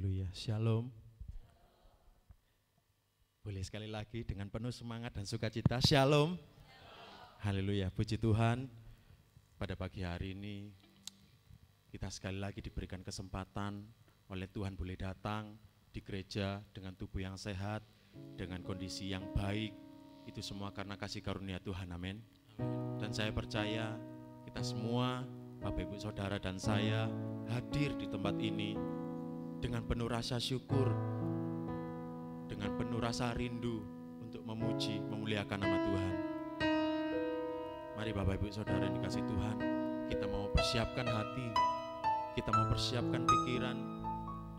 Haleluya, shalom. Boleh sekali lagi dengan penuh semangat dan sukacita, shalom. Haleluya, puji Tuhan. Pada pagi hari ini kita sekali lagi diberikan kesempatan oleh Tuhan boleh datang di gereja dengan tubuh yang sehat, dengan kondisi yang baik. Itu semua karena kasih karunia Tuhan, amin. Dan saya percaya kita semua, Bapak Ibu Saudara dan saya hadir di tempat ini dengan penuh rasa syukur, dengan penuh rasa rindu untuk memuji, memuliakan nama Tuhan. Mari Bapak Ibu Saudara yang dikasih Tuhan, kita mau persiapkan hati, kita mau persiapkan pikiran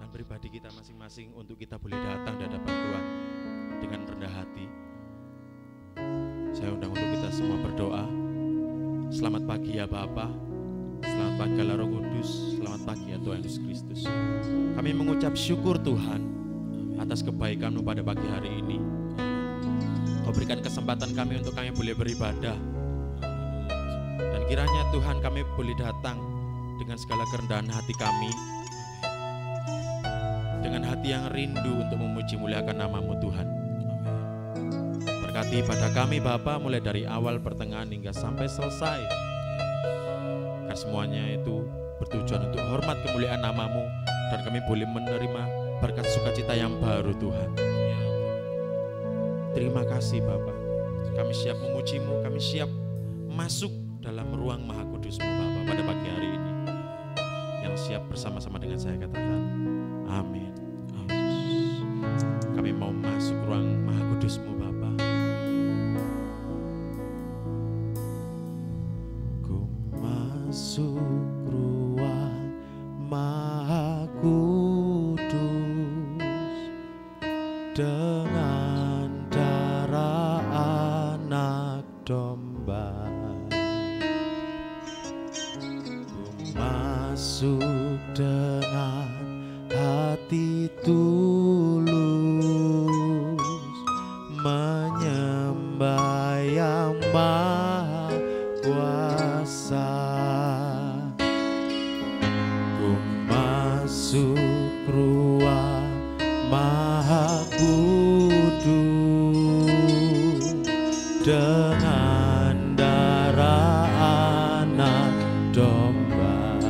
dan pribadi kita masing-masing untuk kita boleh datang di hadapan Tuhan dengan rendah hati. Saya undang untuk kita semua berdoa. Selamat pagi ya Bapak. Selamat pagi Allah Roh Kudus, selamat pagi ya Tuhan Yesus Kristus. Kami mengucap syukur Tuhan atas kebaikan-Mu pada pagi hari ini. Kau berikan kesempatan kami untuk kami boleh beribadah. Dan kiranya Tuhan kami boleh datang dengan segala kerendahan hati kami, dengan hati yang rindu untuk memuji muliakan nama-Mu Tuhan. Berkati pada kami Bapa mulai dari awal, pertengahan hingga sampai selesai. Karena semuanya itu bertujuan untuk hormat kemuliaan nama-Mu dan kami boleh menerima berkat sukacita yang baru Tuhan. Terima kasih Bapa. Kami siap memuji-Mu, kami siap masuk dalam ruang Maha Kudus-Mu Bapa pada pagi hari ini. Yang siap bersama-sama dengan saya katakan amin. Kami mau masuk ruang Maha Kudus-Mu Bapa. Masuk ruang Maha Kudus dengan darah anak domba. Ku masuk dengan hati tulus menyembah yang Maha Kuasa. Masuk ruang Maha Kudus dengan darah anak domba.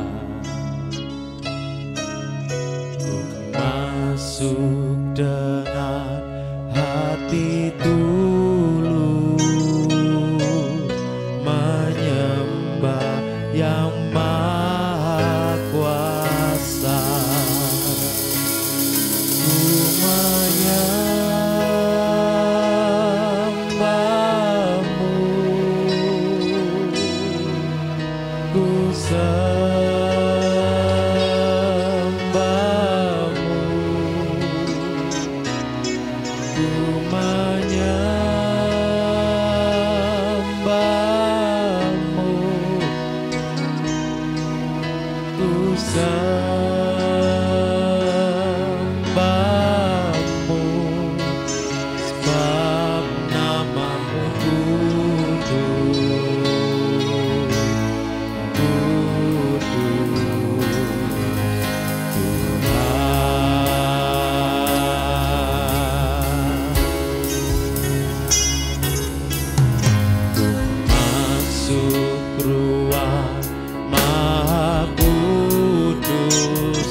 Ku masuk dengan hati tulus menyembah yang Maha Kuasa. Menyembah-Mu, ku sembah-Mu, ku menyembah-Mu, ku sembah-Mu, sebab nama-Mu kudus, kudus Tuhan. Ku masuk ruang Maha Kudus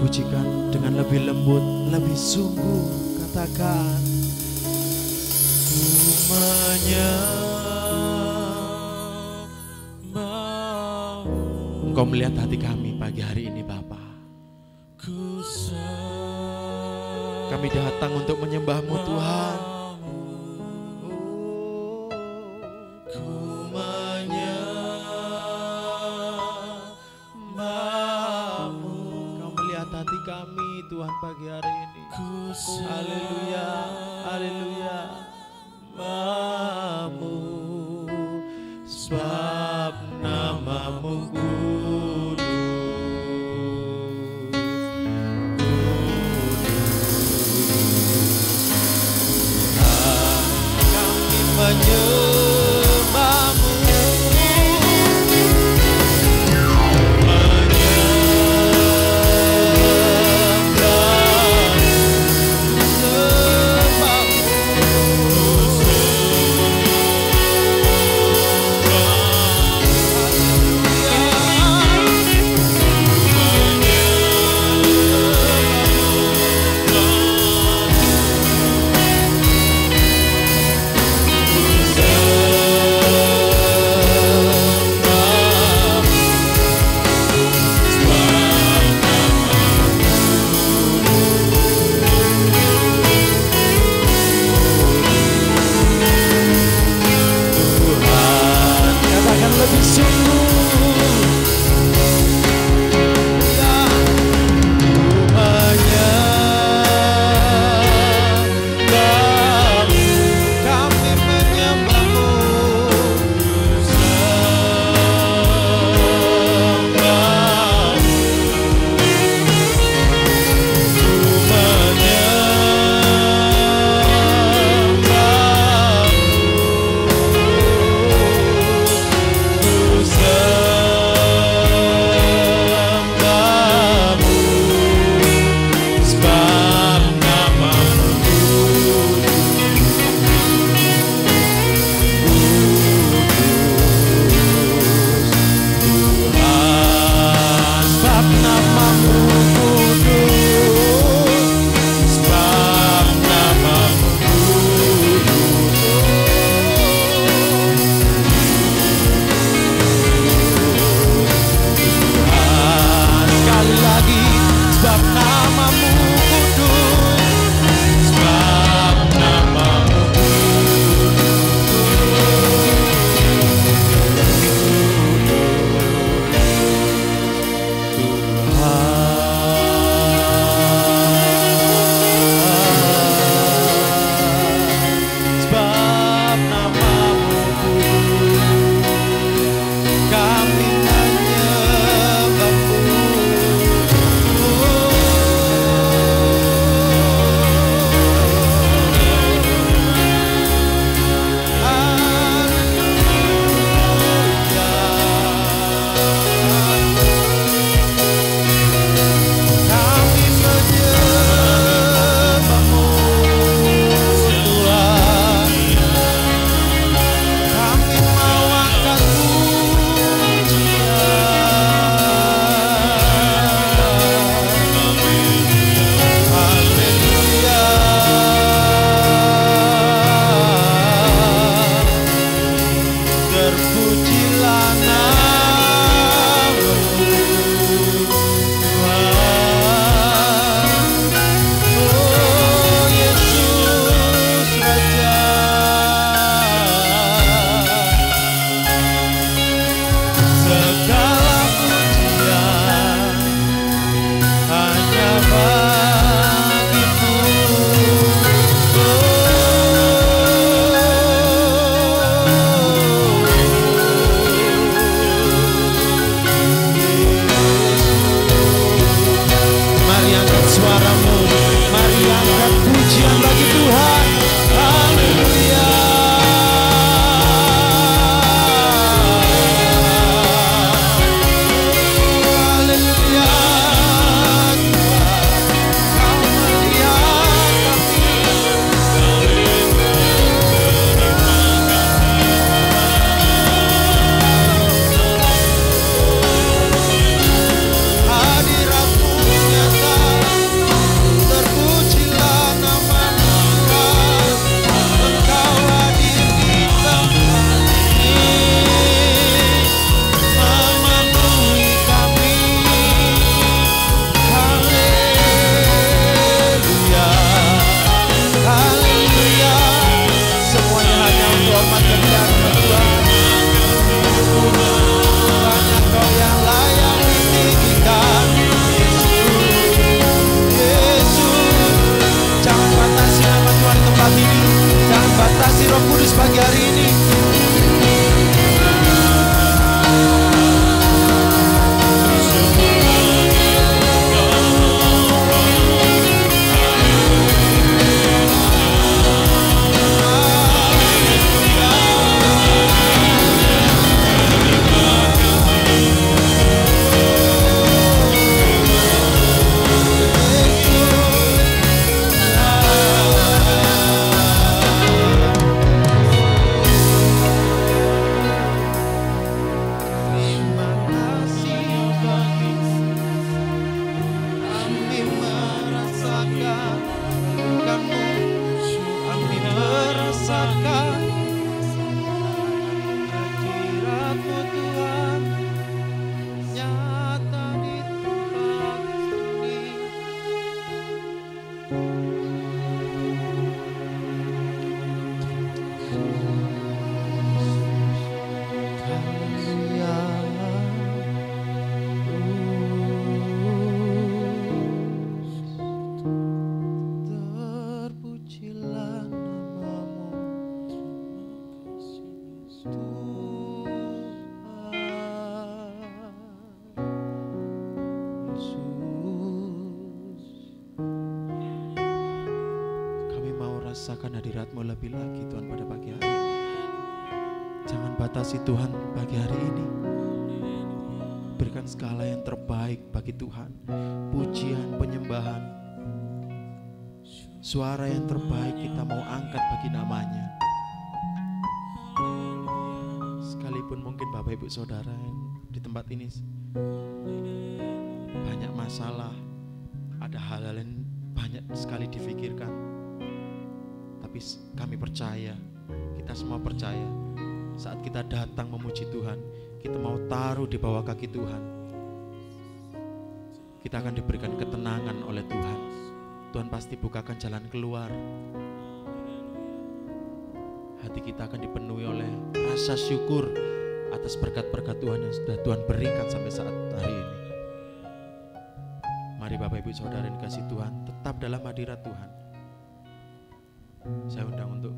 Pujikan dengan lebih lembut, lebih sungguh, katakan ku menyembah. Engkau melihat hati kami pagi hari ini Bapa. Kami datang untuk menyembah-Mu Tuhan. Hati kami Tuhan pagi hari ini. Haleluya, haleluya. Mamu, sebab nama-Mu kudus. Kami menyembah-Mu. pagi hari ini. Rasakan hadirat-Mu lebih lagi Tuhan pada pagi hari ini. Jangan batasi Tuhan pagi hari ini. Berikan segala yang terbaik bagi Tuhan. Pujian, penyembahan, suara yang terbaik kita mau angkat bagi nama-Nya. Sekalipun mungkin Bapak Ibu Saudara yang di tempat ini banyak masalah, ada hal-hal yang banyak sekali difikirkan. Tapi kami percaya, kita semua percaya, saat kita datang memuji Tuhan, kita mau taruh di bawah kaki Tuhan, kita akan diberikan ketenangan oleh Tuhan. Tuhan pasti bukakan jalan keluar. Hati kita akan dipenuhi oleh rasa syukur atas berkat-berkat Tuhan yang sudah Tuhan berikan sampai saat hari ini. Mari Bapak Ibu Saudara yang dikasih Tuhan, tetap dalam hadirat Tuhan. Saya undang untuk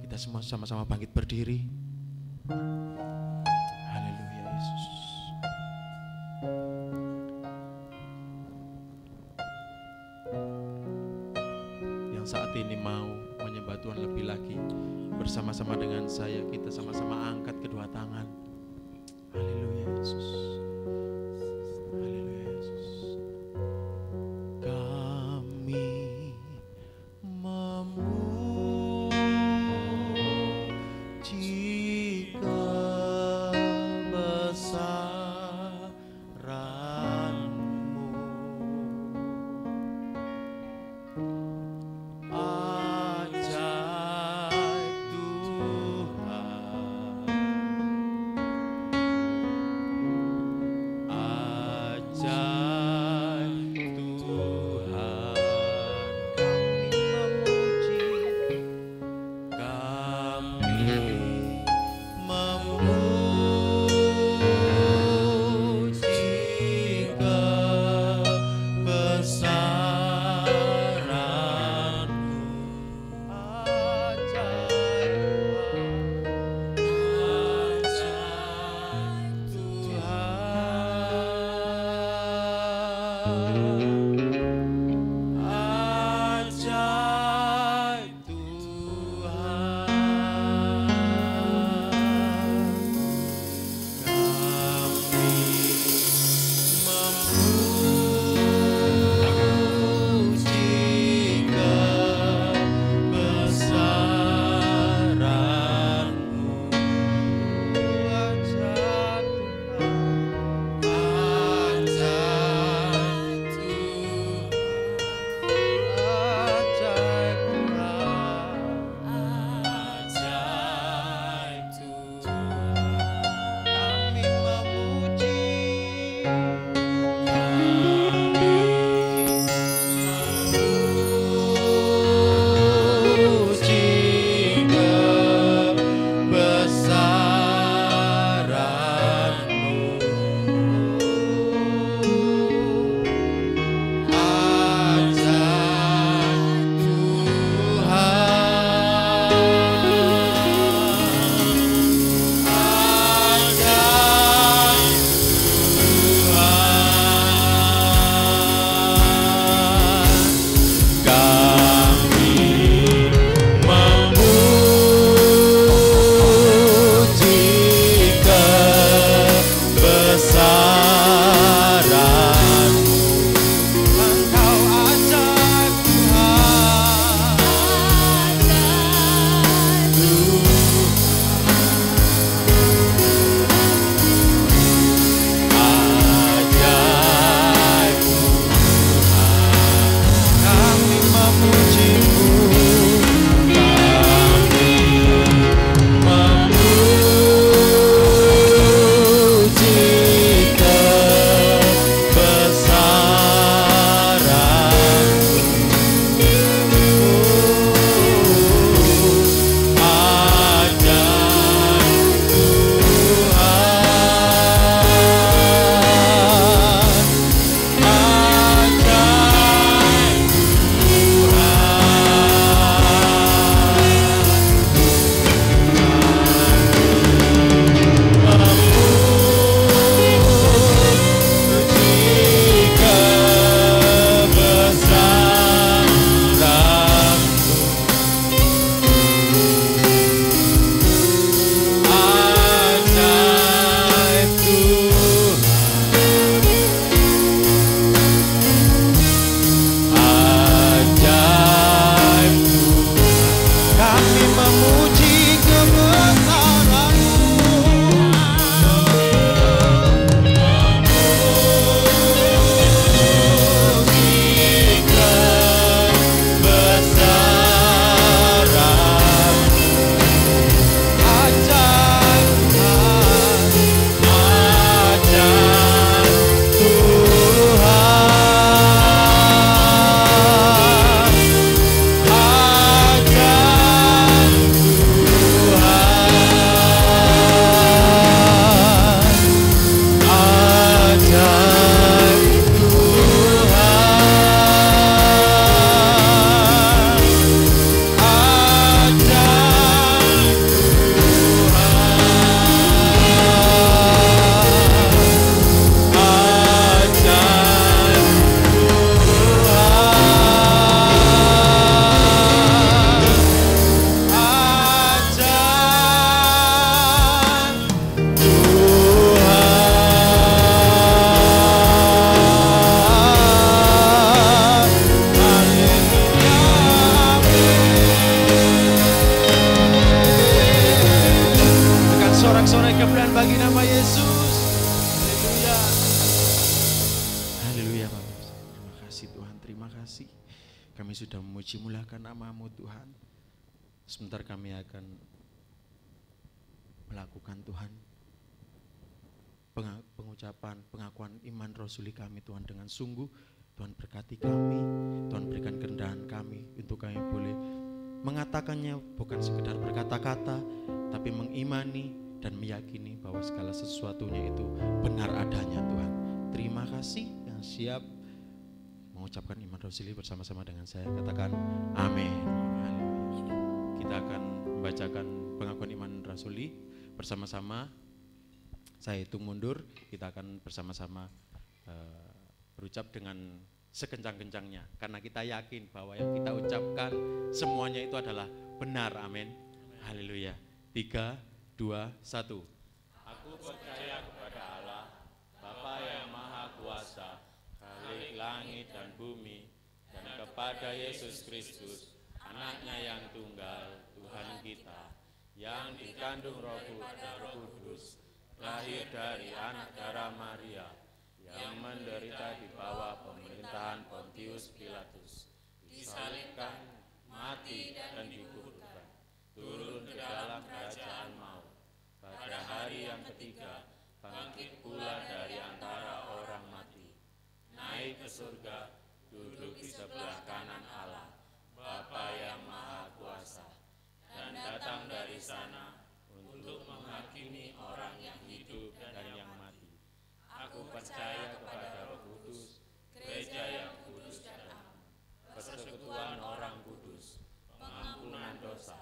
kita semua sama-sama bangkit berdiri. Haleluya Yesus. Yang saat ini mau menyembah Tuhan lebih lagi, bersama-sama dengan saya, kita sama-sama angkat kedua tangan. Haleluya Yesus. Haleluya Yesus. Kami sudah memuji muliakan nama-Mu Tuhan. Sebentar kami akan melakukan Tuhan pengucapan, pengakuan iman rasuli kami Tuhan dengan sungguh. Tuhan berkati kami, Tuhan berikan kerendahan kami untuk kami boleh mengatakannya bukan sekedar berkata-kata, tapi mengimani dan meyakini bahwa segala sesuatunya itu benar adanya Tuhan. Terima kasih yang siap mengucapkan iman rasuli bersama-sama dengan saya. Katakan amin. Kita akan membacakan pengakuan iman rasuli bersama-sama. Saya hitung mundur, kita akan bersama-sama berucap dengan sekencang-kencangnya. Karena kita yakin bahwa yang kita ucapkan semuanya itu adalah benar, amin. Haleluya. 3, 2, 1. Aku percaya kepada Allah, Bapa yang Maha Kuasa, Khalik langit dan bumi, dan kepada Yesus Kristus, anaknya yang tunggal, Tuhan kita, yang dikandung Roh Kudus, lahir dari anak darah Maria, yang menderita di bawah pemerintahan Pontius Pilatus, disalibkan, mati dan dikuburkan, turun ke dalam kerajaan maut, pada hari yang ketiga bangkit pula dari antara orang mati, naik ke surga, duduk di sebelah kanan Allah, Bapa yang Maha Kuasa, dan datang dari sana untuk menghakimi orang yang hidup dan yang mati. Aku percaya kepada Roh Kudus, gereja yang kudus dan am, persekutuan orang kudus, pengampunan dosa,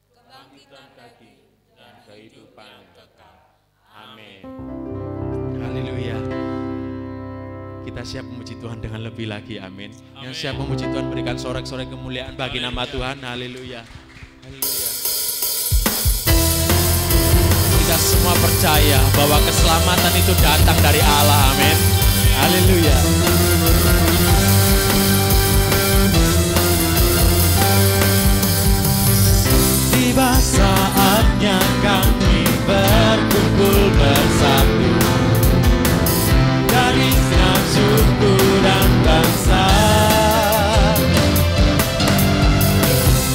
kebangkitan daging, dan kehidupan kekal. Amin. Haleluya. Kita siap memuji Tuhan dengan lebih lagi, amin. Yang siap memuji Tuhan berikan sorak-sorai kemuliaan bagi nama Tuhan. Haleluya. Haleluya. Kita semua percaya bahwa keselamatan itu datang dari Allah, amin. Haleluya. Tiba saatnya kami berkumpul bersatu dari setiap suku dan bangsa,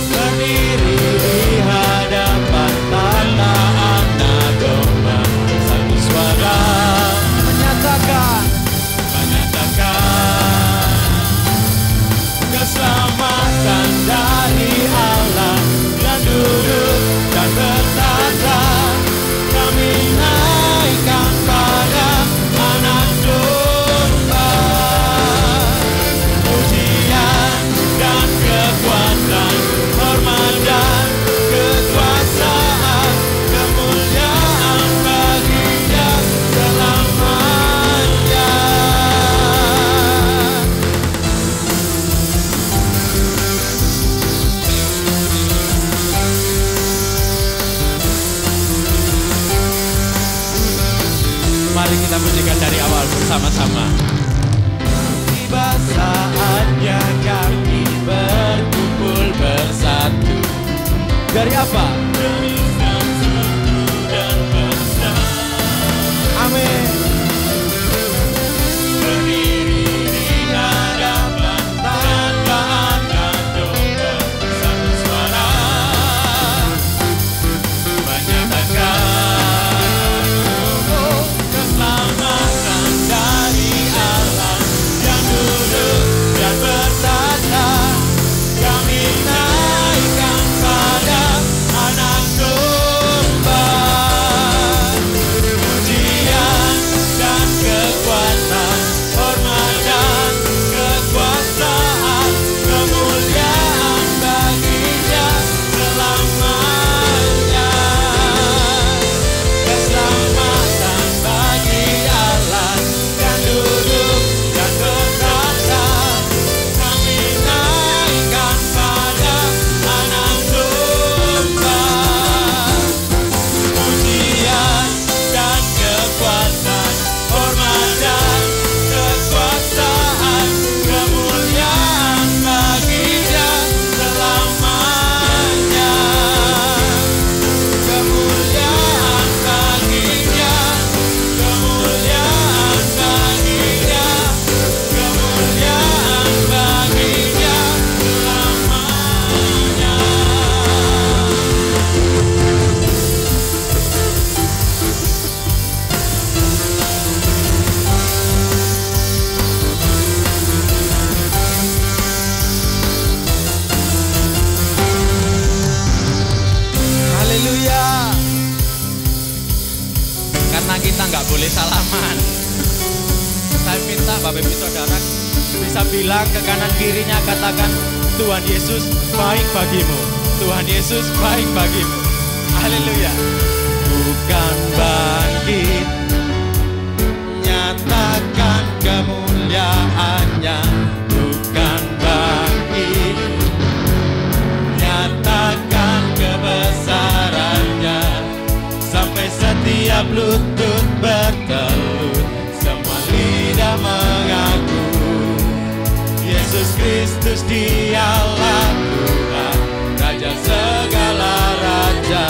berdiri di hadapan tanda anak domba, satu suara menyatakan keselamatan dari Allah, dan duduk dan bertata, kami naikkan pada anak domba. Pujian dan kekuatan, hormat dan kekuasaan, kemuliaan baginya selamanya. Mari kita pujikan dari awal bersama-sama. Tiba saatnya kami berkumpul bersatu. Dari apa? Dari suku dan bangsa. Amin. Berdiri di hadapan tanda anak domba, satu suara menyatakan keselamatan dari Allah, yang duduk dan bertata, kami naikkan pada anak Haleluya. Karena kita nggak boleh salaman, saya minta Bapak Ibu Saudara bisa bilang ke kanan kirinya, katakan, Tuhan Yesus baik bagimu. Tuhan Yesus baik bagimu. Haleluya. Bukan bangkit, nyatakan kemuliaannya. Bukan bangkit, nyatakan kebesarannya. Sampai setiap lutut bertelut, semua lidah mengaku Yesus Kristus dialah Tuhan, Raja segala raja.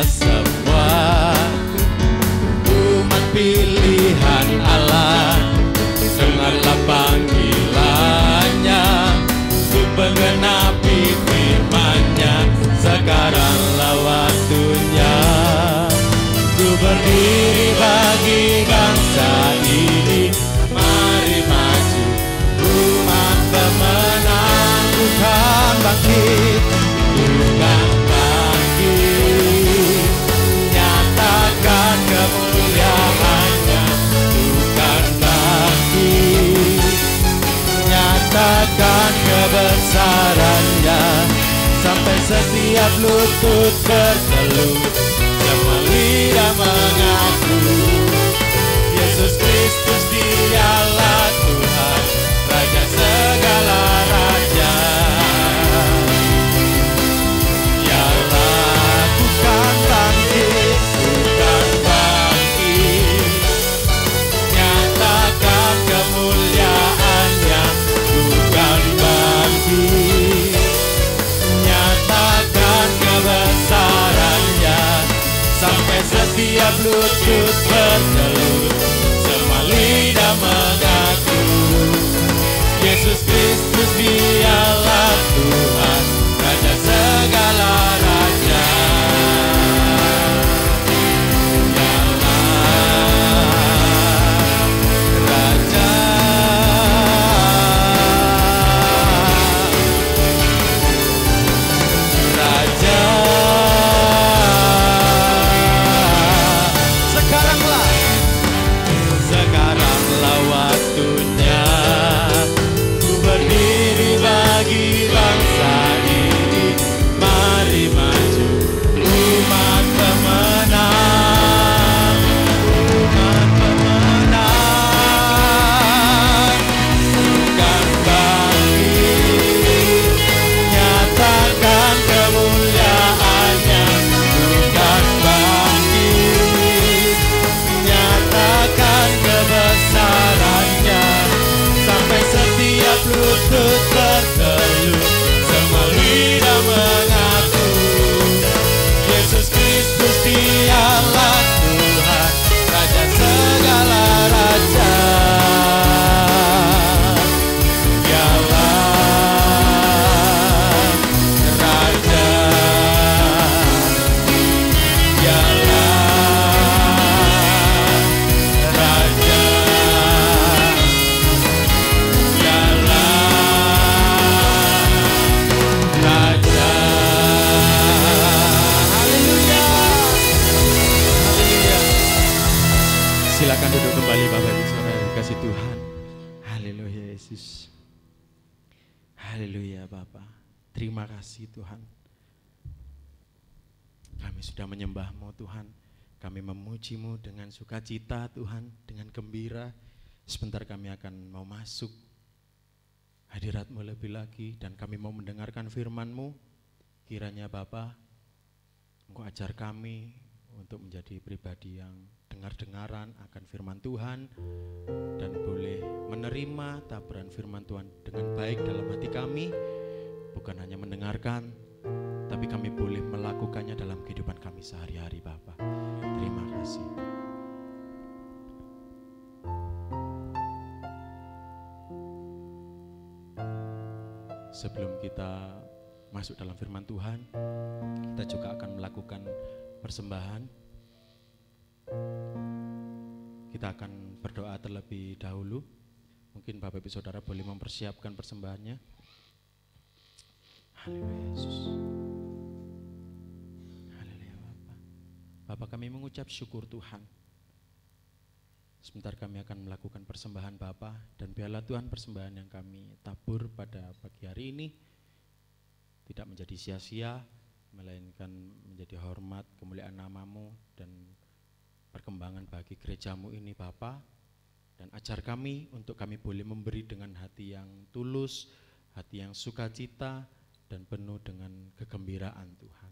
Semua umat pilihan Allah, dengarlah panggilannya untuk menggenapi firman-Nya. Sekaranglah waktunya ku berdiri bagi bangsa ini. Mari maju umat pemenang, bukan bangkit, bukan kemuliaannya, bukan bangkit, nyatakan kebesarannya. Sampai setiap lutut bertelut, semua lidah mengaku Yesus Kristus dialah Tuhan, Raja segala raja. Dialah bukan bangkit, bukan bangkit, nyatakan kemuliaannya. Bukan bangkit, nyatakan kebesarannya. Sampai setiap lutut bertelut, semua lidah mengaku Yesus Kristus dialah Tuhan, Raja segala raja. Sekaranglah waktunya ku berdiri bagi bangsa ini. Mari maju umat pemenang, umat pemenang. Bukan bangkit, nyatakan kemuliaannya. Bukan bangkit, nyatakan kebesarannya. Sampai setiap lutut bertelut, semua lidah mengaku Yesus Kristus dialah Tuhan, Raja segala raja. Dialah Raja, dialah Raja, Raja. Haleluya. Haleluya. Silakan duduk kembali Bapak Ibu Saudara dikasih Tuhan. Haleluya Yesus. Haleluya Bapa. Terima kasih Tuhan. Kami sudah menyembah-Mu Tuhan. Kami memuji-Mu dengan sukacita Tuhan, dengan gembira. Sebentar kami akan mau masuk hadirat-Mu lebih lagi dan kami mau mendengarkan firman-Mu. Kiranya Bapa, Engkau ajar kami untuk menjadi pribadi yang dengar-dengaran akan firman Tuhan dan boleh menerima taburan firman Tuhan dengan baik dalam hati kami. Bukan hanya mendengarkan, tapi kami boleh melakukannya dalam kehidupan kami sehari-hari Bapa. Terima kasih. Sebelum kita masuk dalam firman Tuhan, kita juga akan melakukan persembahan. Kita akan berdoa terlebih dahulu. Mungkin Bapak Ibu Saudara boleh mempersiapkan persembahannya. Haleluya Yesus. Haleluya Bapak. Bapak, kami mengucap syukur Tuhan. Sebentar kami akan melakukan persembahan Bapa, dan biarlah Tuhan persembahan yang kami tabur pada pagi hari ini tidak menjadi sia-sia, melainkan menjadi hormat kemuliaan nama-Mu dan perkembangan bagi gereja-Mu ini Bapa. Dan ajar kami untuk kami boleh memberi dengan hati yang tulus, hati yang sukacita dan penuh dengan kegembiraan Tuhan.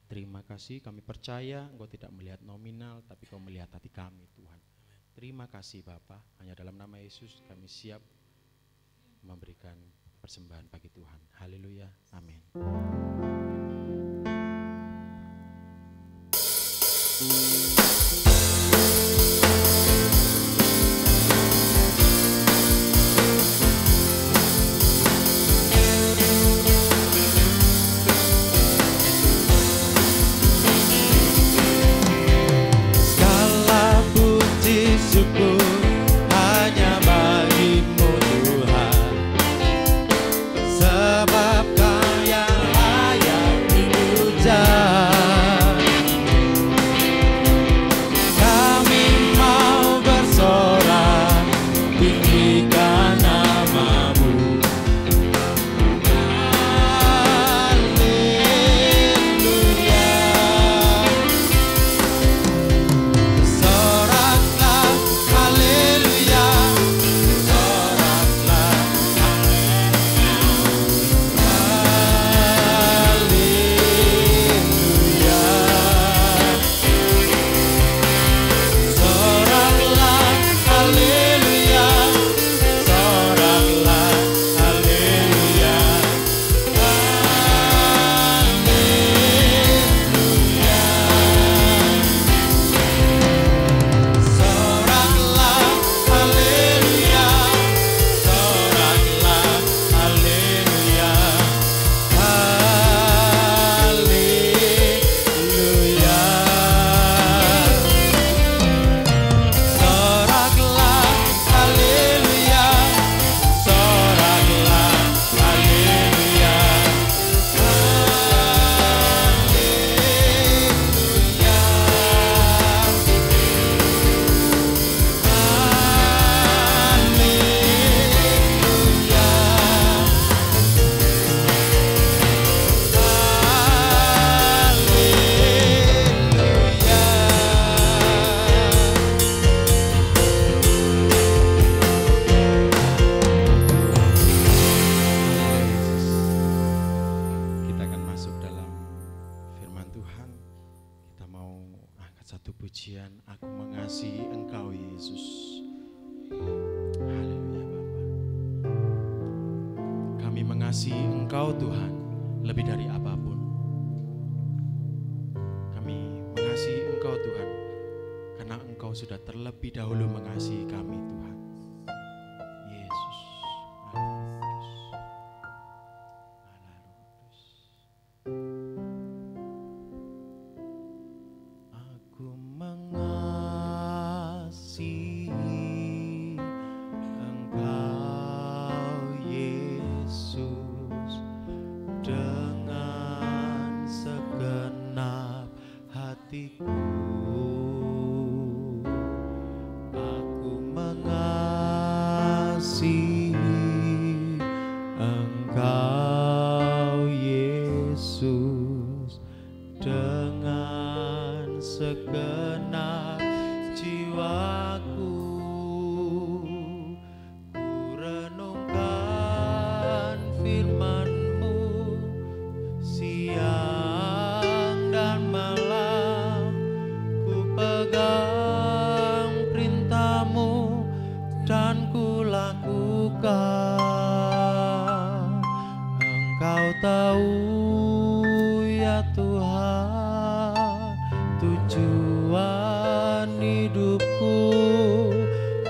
Terima kasih, kami percaya Engkau tidak melihat nominal, tapi Kau melihat hati kami Tuhan. Terima kasih Bapa, hanya dalam nama Yesus kami siap memberikan persembahan bagi Tuhan. Haleluya, amin.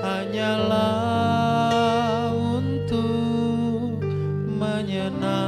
Hanyalah untuk menyenangkan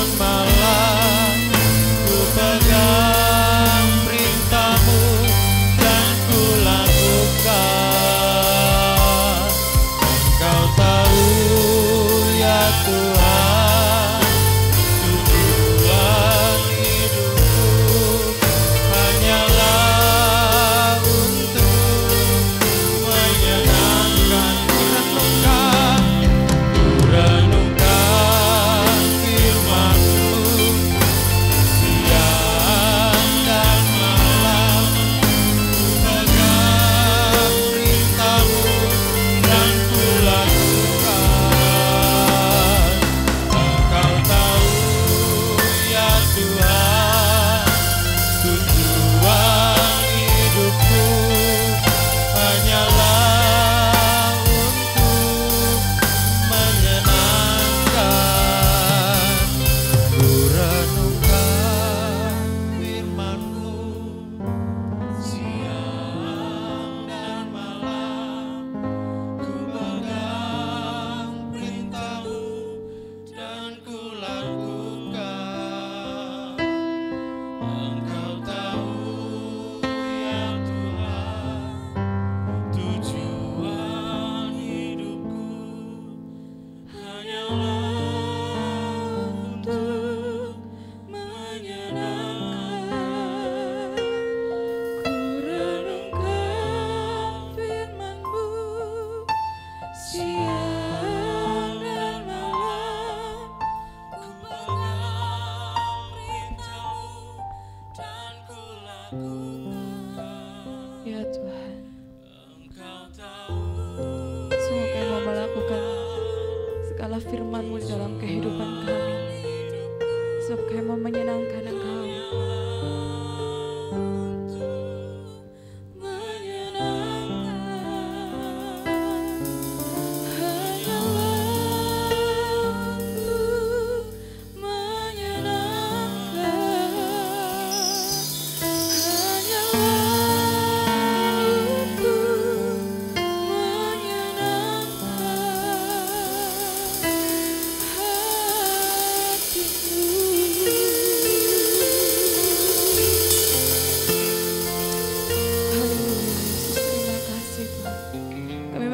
dan malam ku pegang perintah-Mu dan ku lakukan. Engkau tahu ya Tuhan, tujuan hidupku hanyalah untuk menyenangkan. Renungkan firman-Mu siang dan malam, ku pegang perintah-Mu dan ku lakukan. Engkau tahu ya Tuhan, tujuan hidupku hanyalah untuk menyenangkan. Ku renungkan firman-Mu siang dan malam, ku pegang perintah-Mu dan ku lakukan. Engkau tahu ya Tuhan, tujuan hidupku hanyalah untuk menyenangkan. Ku renungkan firman-Mu siang dan malam, ku pegang perintah-Mu dan ku lakukan. Ya Tuhan, Engkau tahu sungguh kami mau melakukan segala firman-Mu di dalam kehidupan kami, sebab kami mau menyenangkan Engkau.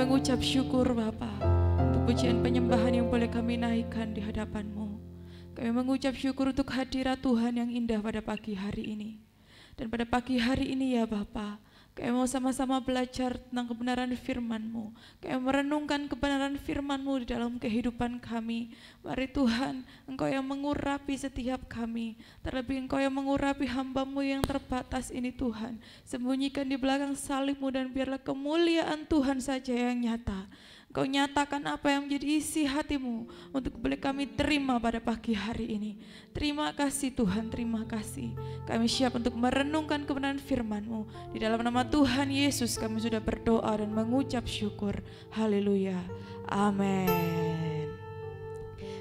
Mengucap syukur Bapa untuk pujian penyembahan yang boleh kami naikkan di hadapan-Mu. Kami mengucap syukur untuk hadirat Tuhan yang indah pada pagi hari ini. Dan pada pagi hari ini ya Bapa, kami mau sama-sama belajar tentang kebenaran firman-Mu. Kami merenungkan kebenaran firman-Mu di dalam kehidupan kami. Mari Tuhan, Engkau yang mengurapi setiap kami. Terlebih Engkau yang mengurapi hamba-Mu yang terbatas ini Tuhan. Sembunyikan di belakang salib-Mu dan biarlah kemuliaan Tuhan saja yang nyata. Engkau nyatakan apa yang menjadi isi hati-Mu untuk boleh kami terima pada pagi hari ini. Terima kasih Tuhan, terima kasih. Kami siap untuk merenungkan kebenaran firman-Mu. Di dalam nama Tuhan Yesus kami sudah berdoa dan mengucap syukur. Haleluya. Amin.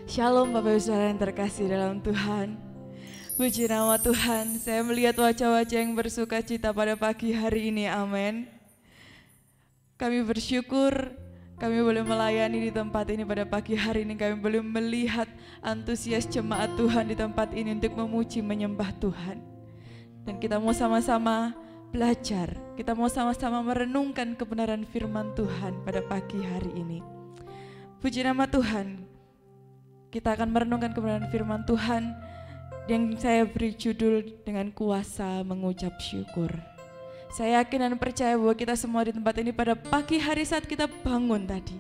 Shalom Bapak Ibu Saudara yang terkasih dalam Tuhan. Puji nama Tuhan. Saya melihat wajah-wajah yang bersuka cita pada pagi hari ini. Amin. Kami bersyukur kami boleh melayani di tempat ini pada pagi hari ini. Kami boleh melihat antusias jemaat Tuhan di tempat ini untuk memuji menyembah Tuhan. Dan kita mau sama-sama belajar. Kita mau sama-sama merenungkan kebenaran firman Tuhan pada pagi hari ini. Puji nama Tuhan. Kita akan merenungkan kebenaran firman Tuhan yang saya beri judul dengan kuasa mengucap syukur. Saya yakin dan percaya bahwa kita semua di tempat ini pada pagi hari saat kita bangun tadi,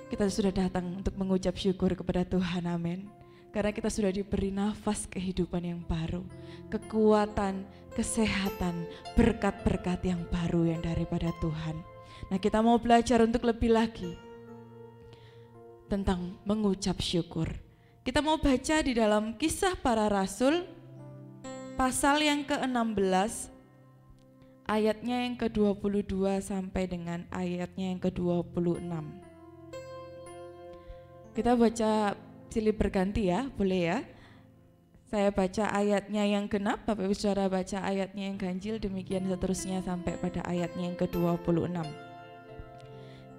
kita sudah datang untuk mengucap syukur kepada Tuhan, amin. Karena kita sudah diberi nafas kehidupan yang baru, kekuatan, kesehatan, berkat-berkat yang baru yang daripada Tuhan. Nah, kita mau belajar untuk lebih lagi tentang mengucap syukur. Kita mau baca di dalam Kisah Para Rasul, pasal yang ke-16, ayatnya yang ke-22 sampai dengan ayatnya yang ke-26. Kita baca silih berganti ya, boleh ya? Saya baca ayatnya yang genap, Bapak Ibu Saudara baca ayatnya yang ganjil, demikian seterusnya sampai pada ayatnya yang ke-26.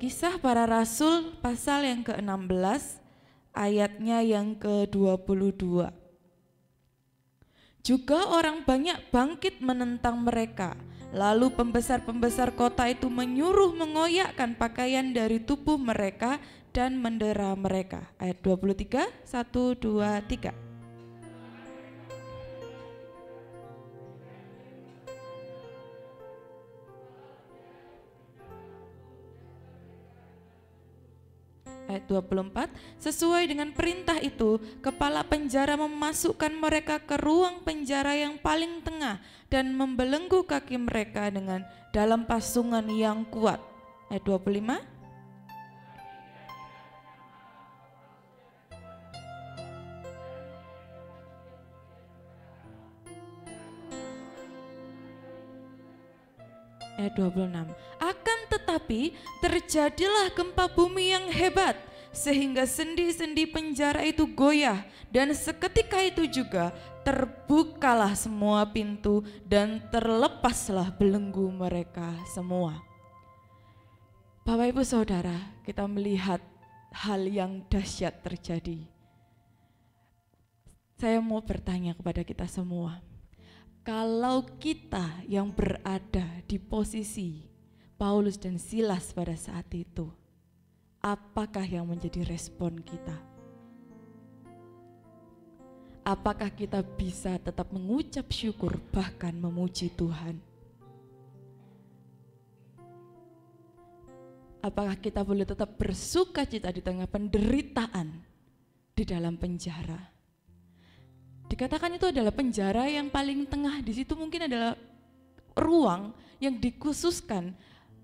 Kisah Para Rasul pasal yang ke-16, ayatnya yang ke-22. Juga orang banyak bangkit menentang mereka. Lalu pembesar-pembesar kota itu menyuruh mengoyakkan pakaian dari tubuh mereka dan mendera mereka. Ayat 23, 1, 2, 3. Ayat 24, sesuai dengan perintah itu, kepala penjara memasukkan mereka ke ruang penjara yang paling tengah dan membelenggu kaki mereka dengan dalam pasungan yang kuat. Ayat 25. Ayat 26. Akan tetapi terjadilah gempa bumi yang hebat sehingga sendi-sendi penjara itu goyah, dan seketika itu juga terbukalah semua pintu dan terlepaslah belenggu mereka semua. Bapak Ibu Saudara, kita melihat hal yang dahsyat terjadi. Saya mau bertanya kepada kita semua, kalau kita yang berada di posisi Paulus dan Silas pada saat itu, apakah yang menjadi respon kita? Apakah kita bisa tetap mengucap syukur bahkan memuji Tuhan? Apakah kita boleh tetap bersuka cita di tengah penderitaan di dalam penjara? Dikatakan itu adalah penjara yang paling tengah, di situ mungkin adalah ruang yang dikhususkan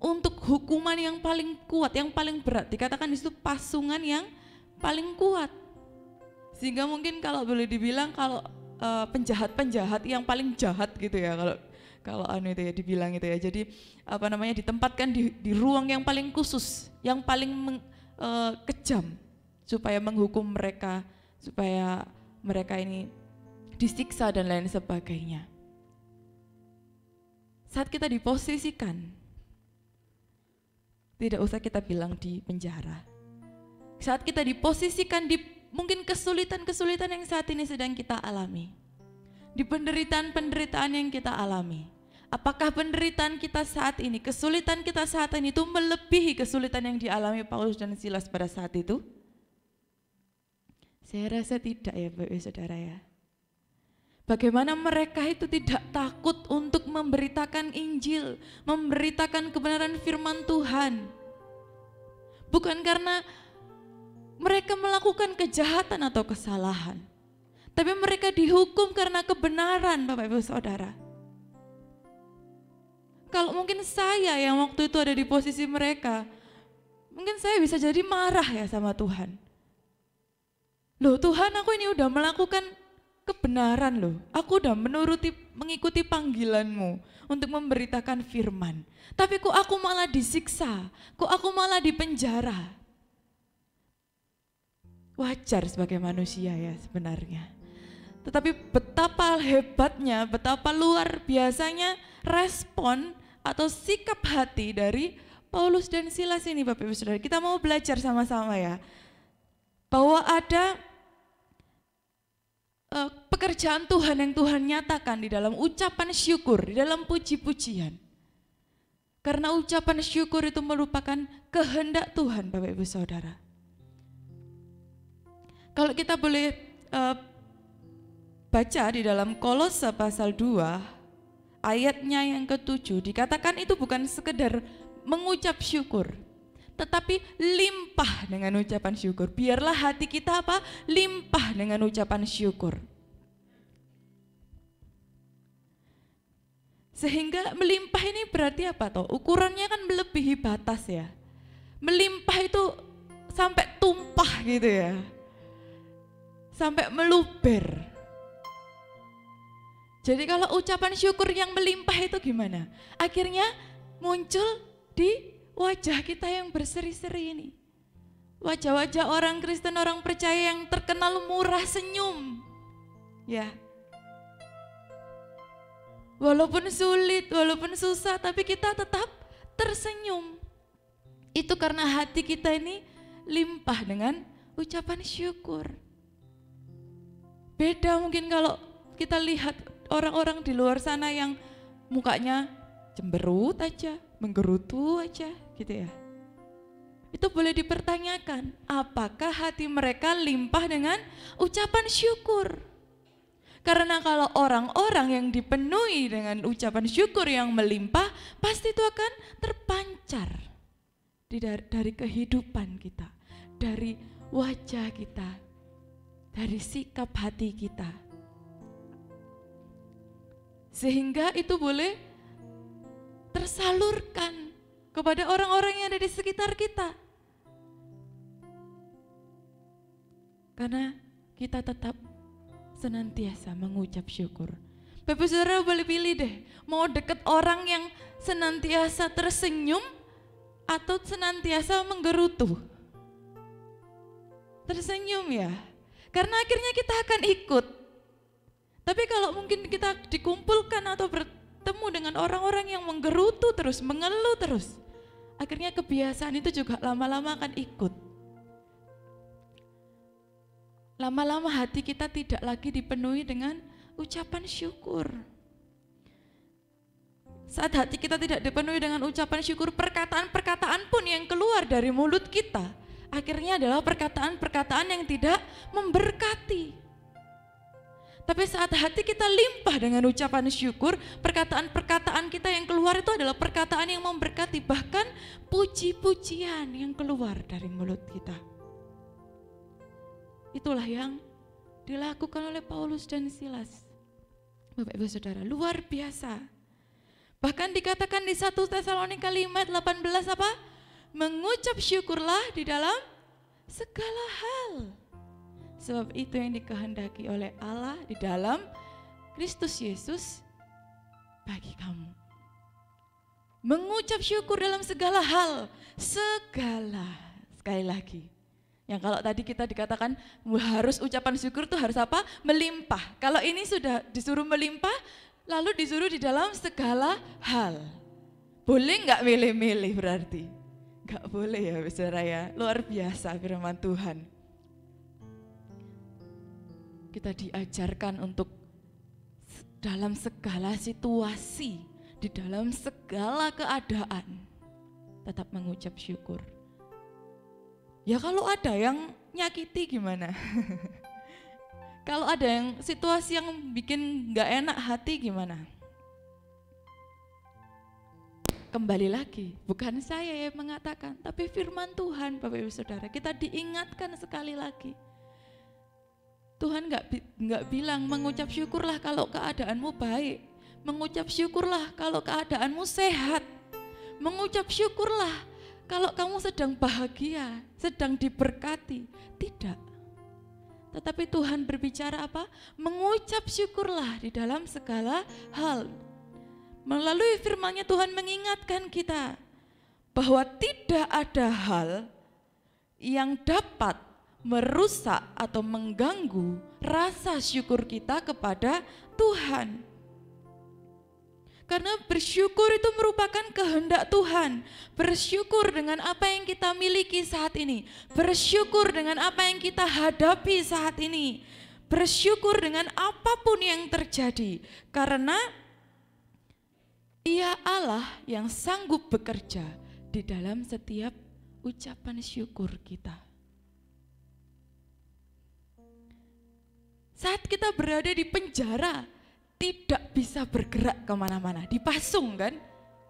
untuk hukuman yang paling kuat, yang paling berat. Dikatakan di situ pasungan yang paling kuat. Sehingga mungkin kalau boleh dibilang kalau penjahat-penjahat yang paling jahat gitu ya, kalau itu ya dibilang itu ya. Jadi ditempatkan di ruang yang paling khusus, yang paling kejam supaya menghukum mereka, supaya mereka ini disiksa dan lain sebagainya. Saat kita diposisikan, tidak usah kita bilang di penjara. Saat kita diposisikan di mungkin kesulitan-kesulitan yang saat ini sedang kita alami, di penderitaan-penderitaan yang kita alami, apakah penderitaan kita saat ini, kesulitan kita saat ini itu melebihi kesulitan yang dialami Paulus dan Silas pada saat itu? Saya rasa tidak ya Bapak Saudara ya. Bagaimana mereka itu tidak takut untuk memberitakan Injil, memberitakan kebenaran firman Tuhan. Bukan karena mereka melakukan kejahatan atau kesalahan, tapi mereka dihukum karena kebenaran Bapak Ibu Saudara. Kalau mungkin saya yang waktu itu ada di posisi mereka, mungkin saya bisa jadi marah ya sama Tuhan. Loh Tuhan, aku ini udah melakukan kebenaran loh, aku udah mengikuti panggilanmu untuk memberitakan firman, tapi kok aku malah disiksa, kok aku malah dipenjara. Wajar sebagai manusia ya sebenarnya, tetapi betapa hebatnya, betapa luar biasanya respon atau sikap hati dari Paulus dan Silas ini Bapak Ibu Saudara. Kita mau belajar sama-sama ya, bahwa ada pekerjaan Tuhan yang Tuhan nyatakan di dalam ucapan syukur, di dalam puji-pujian. Karena ucapan syukur itu merupakan kehendak Tuhan Bapak Ibu Saudara. Kalau kita boleh baca di dalam Kolose pasal 2 ayatnya yang ke-7, dikatakan itu bukan sekedar mengucap syukur, tetapi limpah dengan ucapan syukur. Biarlah hati kita limpah dengan ucapan syukur. Sehingga melimpah ini berarti apa toh? Ukurannya kan melebihi batas ya. Melimpah itu sampai tumpah gitu ya. Sampai meluber. Jadi kalau ucapan syukur yang melimpah itu gimana? Akhirnya muncul di wajah kita yang berseri-seri ini. Wajah-wajah orang Kristen, orang percaya yang terkenal murah senyum. Ya. Walaupun sulit, walaupun susah, tapi kita tetap tersenyum. Itu karena hati kita ini limpah dengan ucapan syukur. Beda mungkin kalau kita lihat orang-orang di luar sana yang mukanya cemberut aja, menggerutu aja gitu ya. Itu boleh dipertanyakan, apakah hati mereka limpah dengan ucapan syukur? Karena kalau orang-orang yang dipenuhi dengan ucapan syukur yang melimpah, pasti itu akan terpancar dari kehidupan kita, dari wajah kita, dari sikap hati kita. Sehingga itu boleh tersalurkan kepada orang-orang yang ada di sekitar kita. Karena kita tetap senantiasa mengucap syukur. Bapak saudara boleh pilih deh, mau deket orang yang senantiasa tersenyum atau senantiasa menggerutu. Tersenyum ya, karena akhirnya kita akan ikut. Tapi kalau mungkin kita dikumpulkan atau bertemu dengan orang-orang yang menggerutu terus, mengeluh terus, akhirnya kebiasaan itu juga lama-lama akan ikut. Lama-lama hati kita tidak lagi dipenuhi dengan ucapan syukur. Saat hati kita tidak dipenuhi dengan ucapan syukur, perkataan-perkataan pun yang keluar dari mulut kita akhirnya adalah perkataan-perkataan yang tidak memberkati. Tapi saat hati kita limpah dengan ucapan syukur, perkataan-perkataan kita yang keluar itu adalah perkataan yang memberkati, bahkan puji-pujian yang keluar dari mulut kita. Itulah yang dilakukan oleh Paulus dan Silas. Bapak Ibu Saudara, luar biasa. Bahkan dikatakan di 1 Tesalonika 5 ayat 18 apa? Mengucap syukurlah di dalam segala hal. Sebab itu yang dikehendaki oleh Allah di dalam Kristus Yesus bagi kamu. Mengucap syukur dalam segala hal. Sekali lagi. Yang kalau tadi kita dikatakan harus ucapan syukur itu harus apa? Melimpah. Kalau ini sudah disuruh melimpah, lalu disuruh di dalam segala hal. Boleh nggak milih-milih berarti? Nggak boleh ya saudara ya, luar biasa firman Tuhan. Kita diajarkan untuk dalam segala situasi, di dalam segala keadaan, tetap mengucap syukur. Ya kalau ada yang nyakiti gimana? Kalau ada yang situasi yang bikin gak enak hati gimana? Kembali lagi, bukan saya yang mengatakan, tapi firman Tuhan Bapak Ibu Saudara. Kita diingatkan sekali lagi. Tuhan gak bilang mengucap syukurlah kalau keadaanmu baik. Mengucap syukurlah kalau keadaanmu sehat. Mengucap syukurlah kalau kamu sedang bahagia, sedang diberkati. Tidak. Tetapi Tuhan berbicara apa? Mengucap syukurlah di dalam segala hal. Melalui firman-Nya Tuhan mengingatkan kita bahwa tidak ada hal yang dapat merusak atau mengganggu rasa syukur kita kepada Tuhan. Karena bersyukur itu merupakan kehendak Tuhan. Bersyukur dengan apa yang kita miliki saat ini. Bersyukur dengan apa yang kita hadapi saat ini. Bersyukur dengan apapun yang terjadi. Karena Ia Allah yang sanggup bekerja di dalam setiap ucapan syukur kita. Saat kita berada di penjara, tidak bisa bergerak kemana-mana, dipasung kan,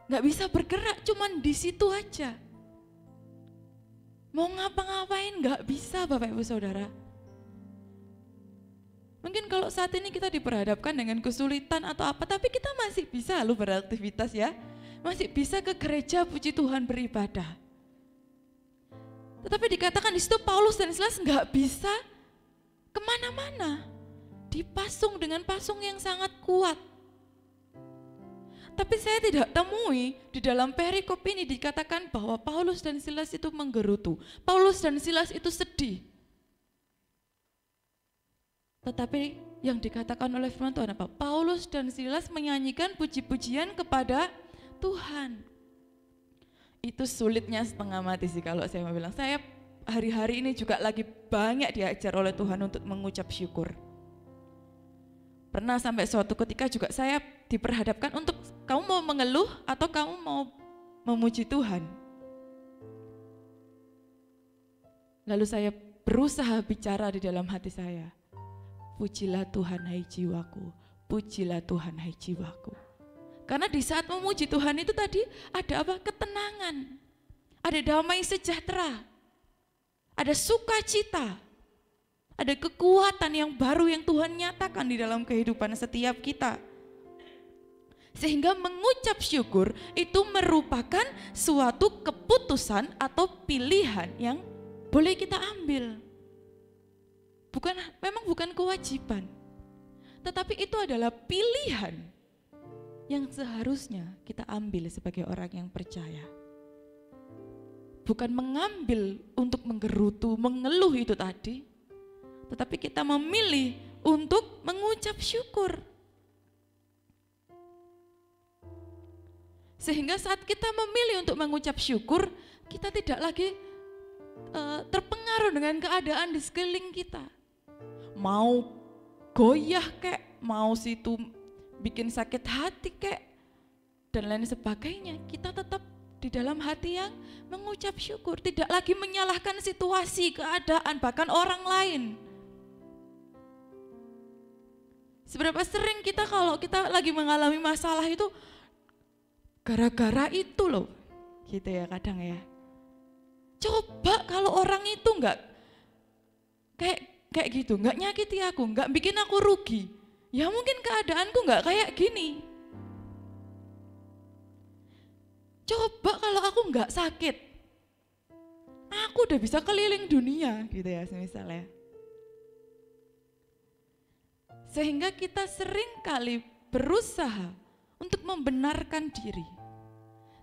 nggak bisa bergerak, cuman di situ aja. Mau ngapa-ngapain nggak bisa Bapak Ibu Saudara. Mungkin kalau saat ini kita diperhadapkan dengan kesulitan atau apa, tapi kita masih bisa loh beraktivitas ya, masih bisa ke gereja puji Tuhan beribadah. Tetapi dikatakan di situ Paulus dan Silas nggak bisa kemana-mana. Dipasung dengan pasung yang sangat kuat. Tapi saya tidak temui di dalam perikop ini dikatakan bahwa Paulus dan Silas itu menggerutu. Paulus dan Silas itu sedih. Tetapi yang dikatakan oleh firman Tuhan apa? Paulus dan Silas menyanyikan puji-pujian kepada Tuhan. Itu sulitnya setengah mati sih kalau saya mau bilang. Saya hari-hari ini juga lagi banyak diajar oleh Tuhan untuk mengucap syukur. Pernah sampai suatu ketika juga saya diperhadapkan untuk kamu mau mengeluh atau kamu mau memuji Tuhan. Lalu saya berusaha bicara di dalam hati saya. Pujilah Tuhan hai jiwaku, pujilah Tuhan hai jiwaku. Karena di saat memuji Tuhan itu tadi ada apa? Ketenangan, ada damai sejahtera, ada sukacita, ada kekuatan yang baru yang Tuhan nyatakan di dalam kehidupan setiap kita. Sehingga mengucap syukur itu merupakan suatu keputusan atau pilihan yang boleh kita ambil. Memang bukan kewajiban, tetapi itu adalah pilihan yang seharusnya kita ambil sebagai orang yang percaya. Bukan mengambil untuk menggerutu, mengeluh itu tadi, tetapi kita memilih untuk mengucap syukur. Sehingga saat kita memilih untuk mengucap syukur, kita tidak lagi terpengaruh dengan keadaan di sekeliling kita. Mau goyah kek, mau situ bikin sakit hati kek, dan lain sebagainya. Kita tetap di dalam hati yang mengucap syukur, tidak lagi menyalahkan situasi, keadaan, bahkan orang lain. Seberapa sering kita kalau kita lagi mengalami masalah itu gara-gara itu loh, gitu ya kadang ya. Coba kalau orang itu enggak kayak gitu, enggak nyakiti aku, enggak bikin aku rugi, ya mungkin keadaanku enggak kayak gini. Coba kalau aku enggak sakit, aku udah bisa keliling dunia gitu ya misalnya. Sehingga kita sering kali berusaha untuk membenarkan diri.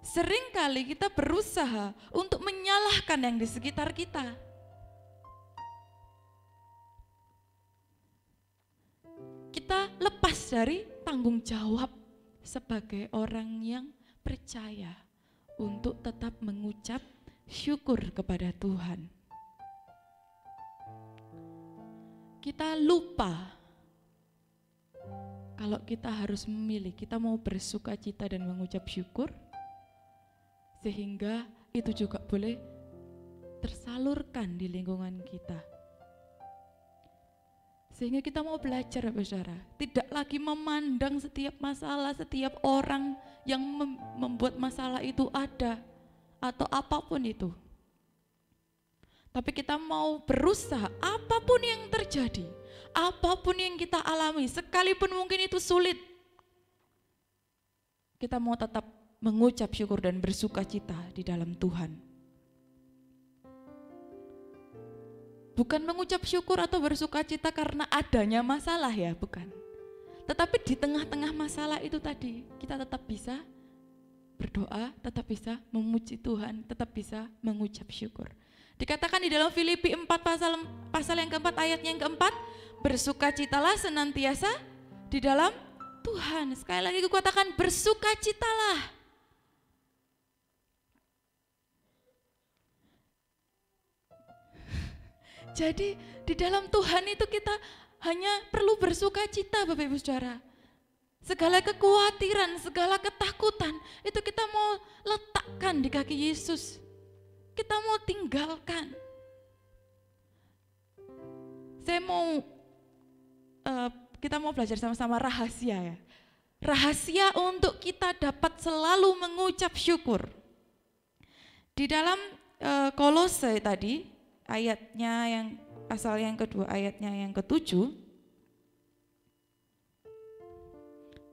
Sering kali kita berusaha untuk menyalahkan yang di sekitar kita. Kita lepas dari tanggung jawab sebagai orang yang percaya untuk tetap mengucap syukur kepada Tuhan. Kita lupa kalau kita harus memilih, kita mau bersuka cita dan mengucap syukur, sehingga itu juga boleh tersalurkan di lingkungan kita. Sehingga kita mau belajar, saudara, tidak lagi memandang setiap masalah, setiap orang yang membuat masalah itu ada, atau apapun itu. Tapi kita mau berusaha, apapun yang terjadi, apapun yang kita alami, sekalipun mungkin itu sulit, kita mau tetap mengucap syukur dan bersuka cita di dalam Tuhan. Bukan mengucap syukur atau bersuka cita karena adanya masalah ya, bukan. Tetapi di tengah-tengah masalah itu tadi, kita tetap bisa berdoa, tetap bisa memuji Tuhan, tetap bisa mengucap syukur. Dikatakan di dalam Filipi 4 pasal yang keempat, ayat yang keempat, bersukacitalah senantiasa di dalam Tuhan. Sekali lagi aku katakan, bersukacitalah. Jadi di dalam Tuhan itu kita hanya perlu bersuka cita, Bapak Ibu Saudara. Segala kekhawatiran, segala ketakutan itu kita mau letakkan di kaki Yesus. Kita mau tinggalkan. Kita mau belajar sama-sama rahasia ya. Rahasia untuk kita dapat selalu mengucap syukur. Di dalam Kolose tadi, ayatnya yang pasal yang kedua, ayatnya yang ke-7.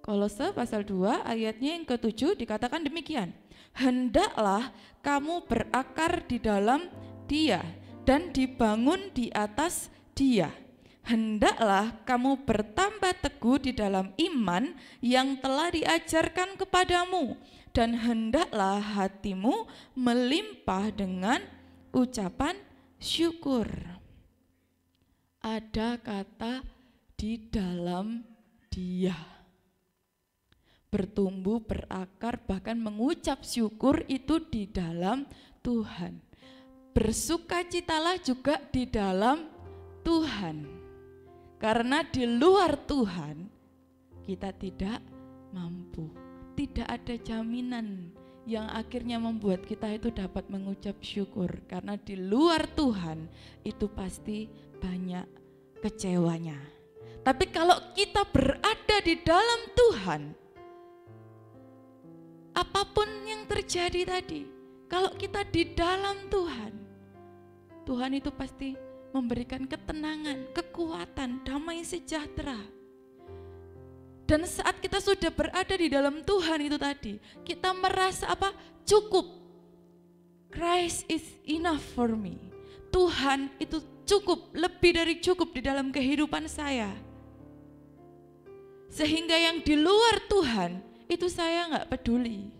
Kolose pasal 2 ayatnya yang ke-7 dikatakan demikian. Hendaklah kamu berakar di dalam Dia dan dibangun di atas Dia. Hendaklah kamu bertambah teguh di dalam iman yang telah diajarkan kepadamu, dan hendaklah hatimu melimpah dengan ucapan syukur. Ada kata di dalam Dia. Bertumbuh, berakar, bahkan mengucap syukur itu di dalam Tuhan. Bersukacitalah juga di dalam Tuhan. Karena di luar Tuhan kita tidak mampu. Tidak ada jaminan yang akhirnya membuat kita itu dapat mengucap syukur, karena di luar Tuhan itu pasti banyak kecewanya. Tapi kalau kita berada di dalam Tuhan, apapun yang terjadi tadi, kalau kita di dalam Tuhan, Tuhan itu pasti memberikan ketenangan, kekuatan, damai sejahtera. Dan saat kita sudah berada di dalam Tuhan itu tadi, kita merasa apa? Cukup. Christ is enough for me. Tuhan itu cukup, lebih dari cukup di dalam kehidupan saya. Sehingga yang di luar Tuhan itu saya nggak peduli.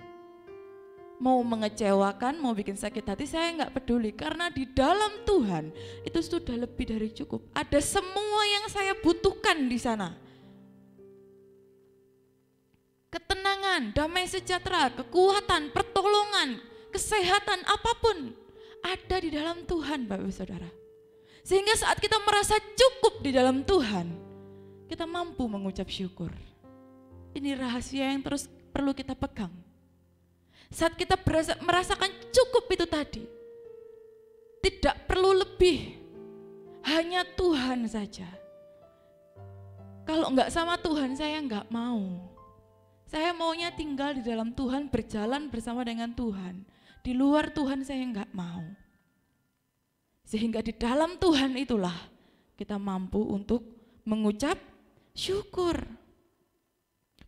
Mau mengecewakan, mau bikin sakit hati, saya nggak peduli. Karena di dalam Tuhan itu sudah lebih dari cukup. Ada semua yang saya butuhkan di sana. Ketenangan, damai sejahtera, kekuatan, pertolongan, kesehatan, apapun ada di dalam Tuhan, Bapak Ibu Saudara. Sehingga saat kita merasa cukup di dalam Tuhan, kita mampu mengucap syukur. Ini rahasia yang terus perlu kita pegang. Saat kita merasakan cukup itu tadi, tidak perlu lebih, hanya Tuhan saja. Kalau enggak sama Tuhan, saya enggak mau. Saya maunya tinggal di dalam Tuhan, berjalan bersama dengan Tuhan. Di luar Tuhan saya enggak mau. Sehingga di dalam Tuhan itulah kita mampu untuk mengucap syukur.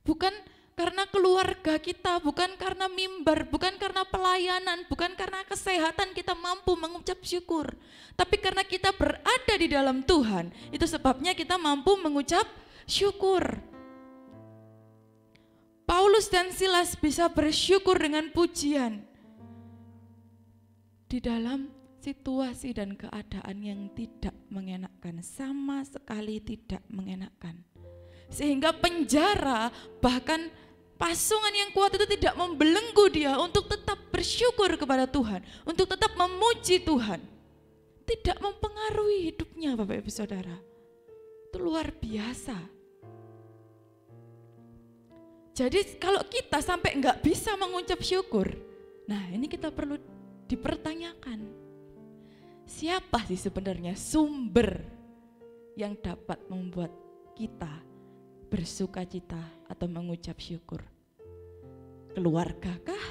Bukan karena keluarga kita, bukan karena mimbar, bukan karena pelayanan, bukan karena kesehatan kita mampu mengucap syukur. Tapi karena kita berada di dalam Tuhan, itu sebabnya kita mampu mengucap syukur. Paulus dan Silas bisa bersyukur dengan pujian di dalam situasi dan keadaan yang tidak mengenakkan, sama sekali tidak mengenakkan. Sehingga penjara, bahkan pasungan yang kuat itu tidak membelenggu dia untuk tetap bersyukur kepada Tuhan, untuk tetap memuji Tuhan. Tidak mempengaruhi hidupnya, Bapak Ibu Saudara. Itu luar biasa. Jadi kalau kita sampai enggak bisa mengucap syukur, nah ini kita perlu dipertanyakan. Siapa sih sebenarnya sumber yang dapat membuat kita bersukacita atau mengucap syukur? Keluarga kah?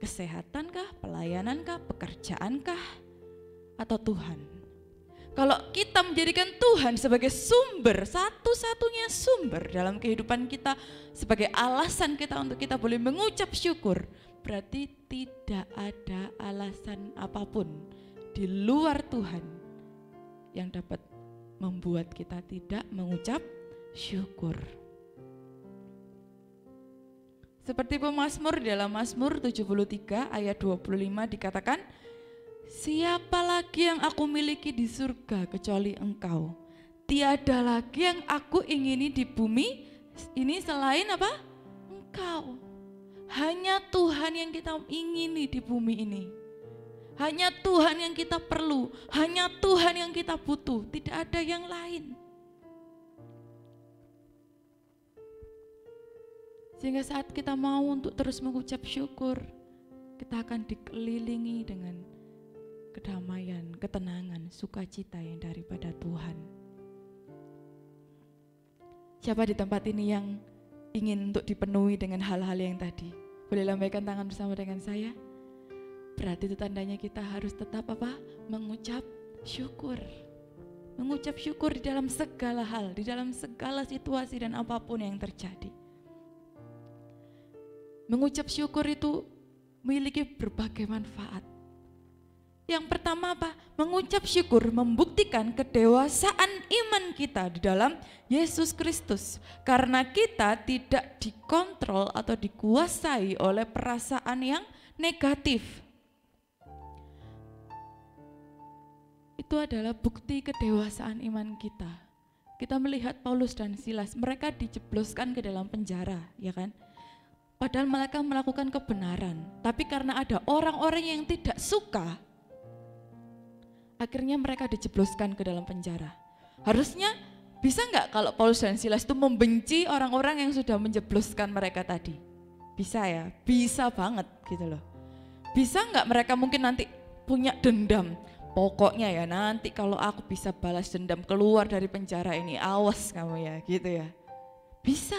Kesehatan kah? Pelayanan kah? Pekerjaan kah? Atau Tuhan? Kalau kita menjadikan Tuhan sebagai sumber, satu-satunya sumber dalam kehidupan kita, sebagai alasan kita untuk kita boleh mengucap syukur, berarti tidak ada alasan apapun di luar Tuhan yang dapat membuat kita tidak mengucap syukur. Seperti pemazmur dalam Mazmur 73 ayat 25 dikatakan, siapa lagi yang aku miliki di surga kecuali Engkau? Tiada lagi yang aku ingini di bumi ini selain apa? Engkau. Hanya Tuhan yang kita ingini di bumi ini. Hanya Tuhan yang kita perlu, hanya Tuhan yang kita butuh, tidak ada yang lain. Sehingga saat kita mau untuk terus mengucap syukur, kita akan dikelilingi dengan kedamaian, ketenangan, sukacita yang daripada Tuhan. Siapa di tempat ini yang ingin untuk dipenuhi dengan hal-hal yang tadi? Boleh lambaikan tangan bersama dengan saya? Berarti itu tandanya kita harus tetap apa? Mengucap syukur. Mengucap syukur di dalam segala hal, di dalam segala situasi dan apapun yang terjadi. Mengucap syukur itu memiliki berbagai manfaat. Yang pertama apa? Mengucap syukur membuktikan kedewasaan iman kita di dalam Yesus Kristus. Karena kita tidak dikontrol atau dikuasai oleh perasaan yang negatif. Itu adalah bukti kedewasaan iman kita. Kita melihat Paulus dan Silas, mereka dijebloskan ke dalam penjara, ya kan? Padahal mereka melakukan kebenaran, tapi karena ada orang-orang yang tidak suka, akhirnya mereka dijebloskan ke dalam penjara. Harusnya Bisa nggak kalau Paulus dan Silas itu membenci orang-orang yang sudah menjebloskan mereka tadi? Bisa ya, bisa banget gitu loh. Bisa nggak mereka mungkin nanti punya dendam? Pokoknya ya nanti kalau aku bisa balas dendam keluar dari penjara ini, awas kamu ya gitu ya. Bisa.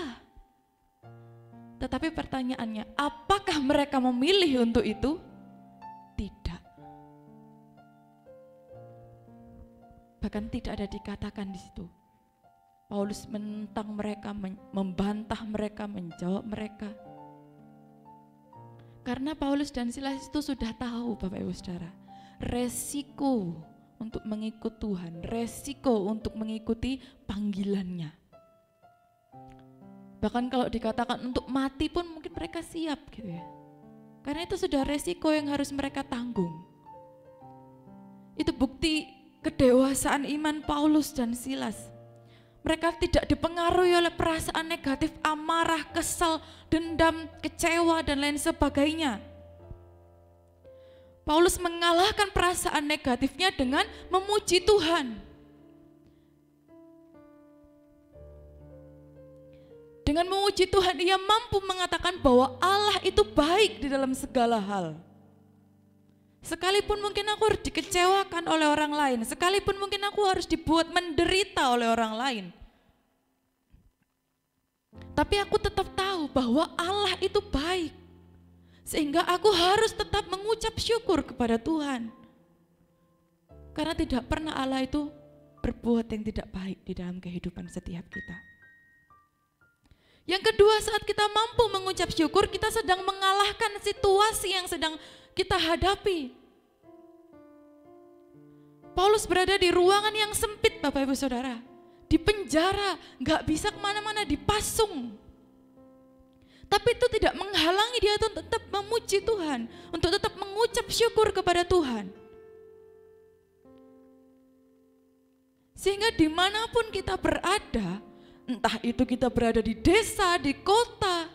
Tetapi pertanyaannya, apakah mereka memilih untuk itu? Tidak. Bahkan tidak ada dikatakan di situ. Paulus menentang mereka, membantah mereka, menjawab mereka. Karena Paulus dan Silas itu sudah tahu Bapak Ibu Saudara, resiko untuk mengikut Tuhan, resiko untuk mengikuti panggilannya. Bahkan kalau dikatakan untuk mati pun mungkin mereka siap gitu ya. Karena itu sudah resiko yang harus mereka tanggung. Itu bukti kedewasaan iman Paulus dan Silas. Mereka tidak dipengaruhi oleh perasaan negatif, amarah, kesal, dendam, kecewa, dan lain sebagainya. Paulus mengalahkan perasaan negatifnya dengan memuji Tuhan. Dengan memuji Tuhan, ia mampu mengatakan bahwa Allah itu baik di dalam segala hal. Sekalipun mungkin aku harus dikecewakan oleh orang lain, sekalipun mungkin aku harus dibuat menderita oleh orang lain, tapi aku tetap tahu bahwa Allah itu baik. Sehingga aku harus tetap mengucap syukur kepada Tuhan. Karena tidak pernah Allah itu berbuat yang tidak baik di dalam kehidupan setiap kita. Yang kedua, saat kita mampu mengucap syukur, kita sedang mengalahkan situasi yang sedang kita hadapi. Paulus berada di ruangan yang sempit Bapak Ibu Saudara. Di penjara, gak bisa kemana-mana, dipasung. Tapi itu tidak menghalangi dia untuk tetap memuji Tuhan, untuk tetap mengucap syukur kepada Tuhan. Sehingga dimanapun kita berada, entah itu kita berada di desa, di kota,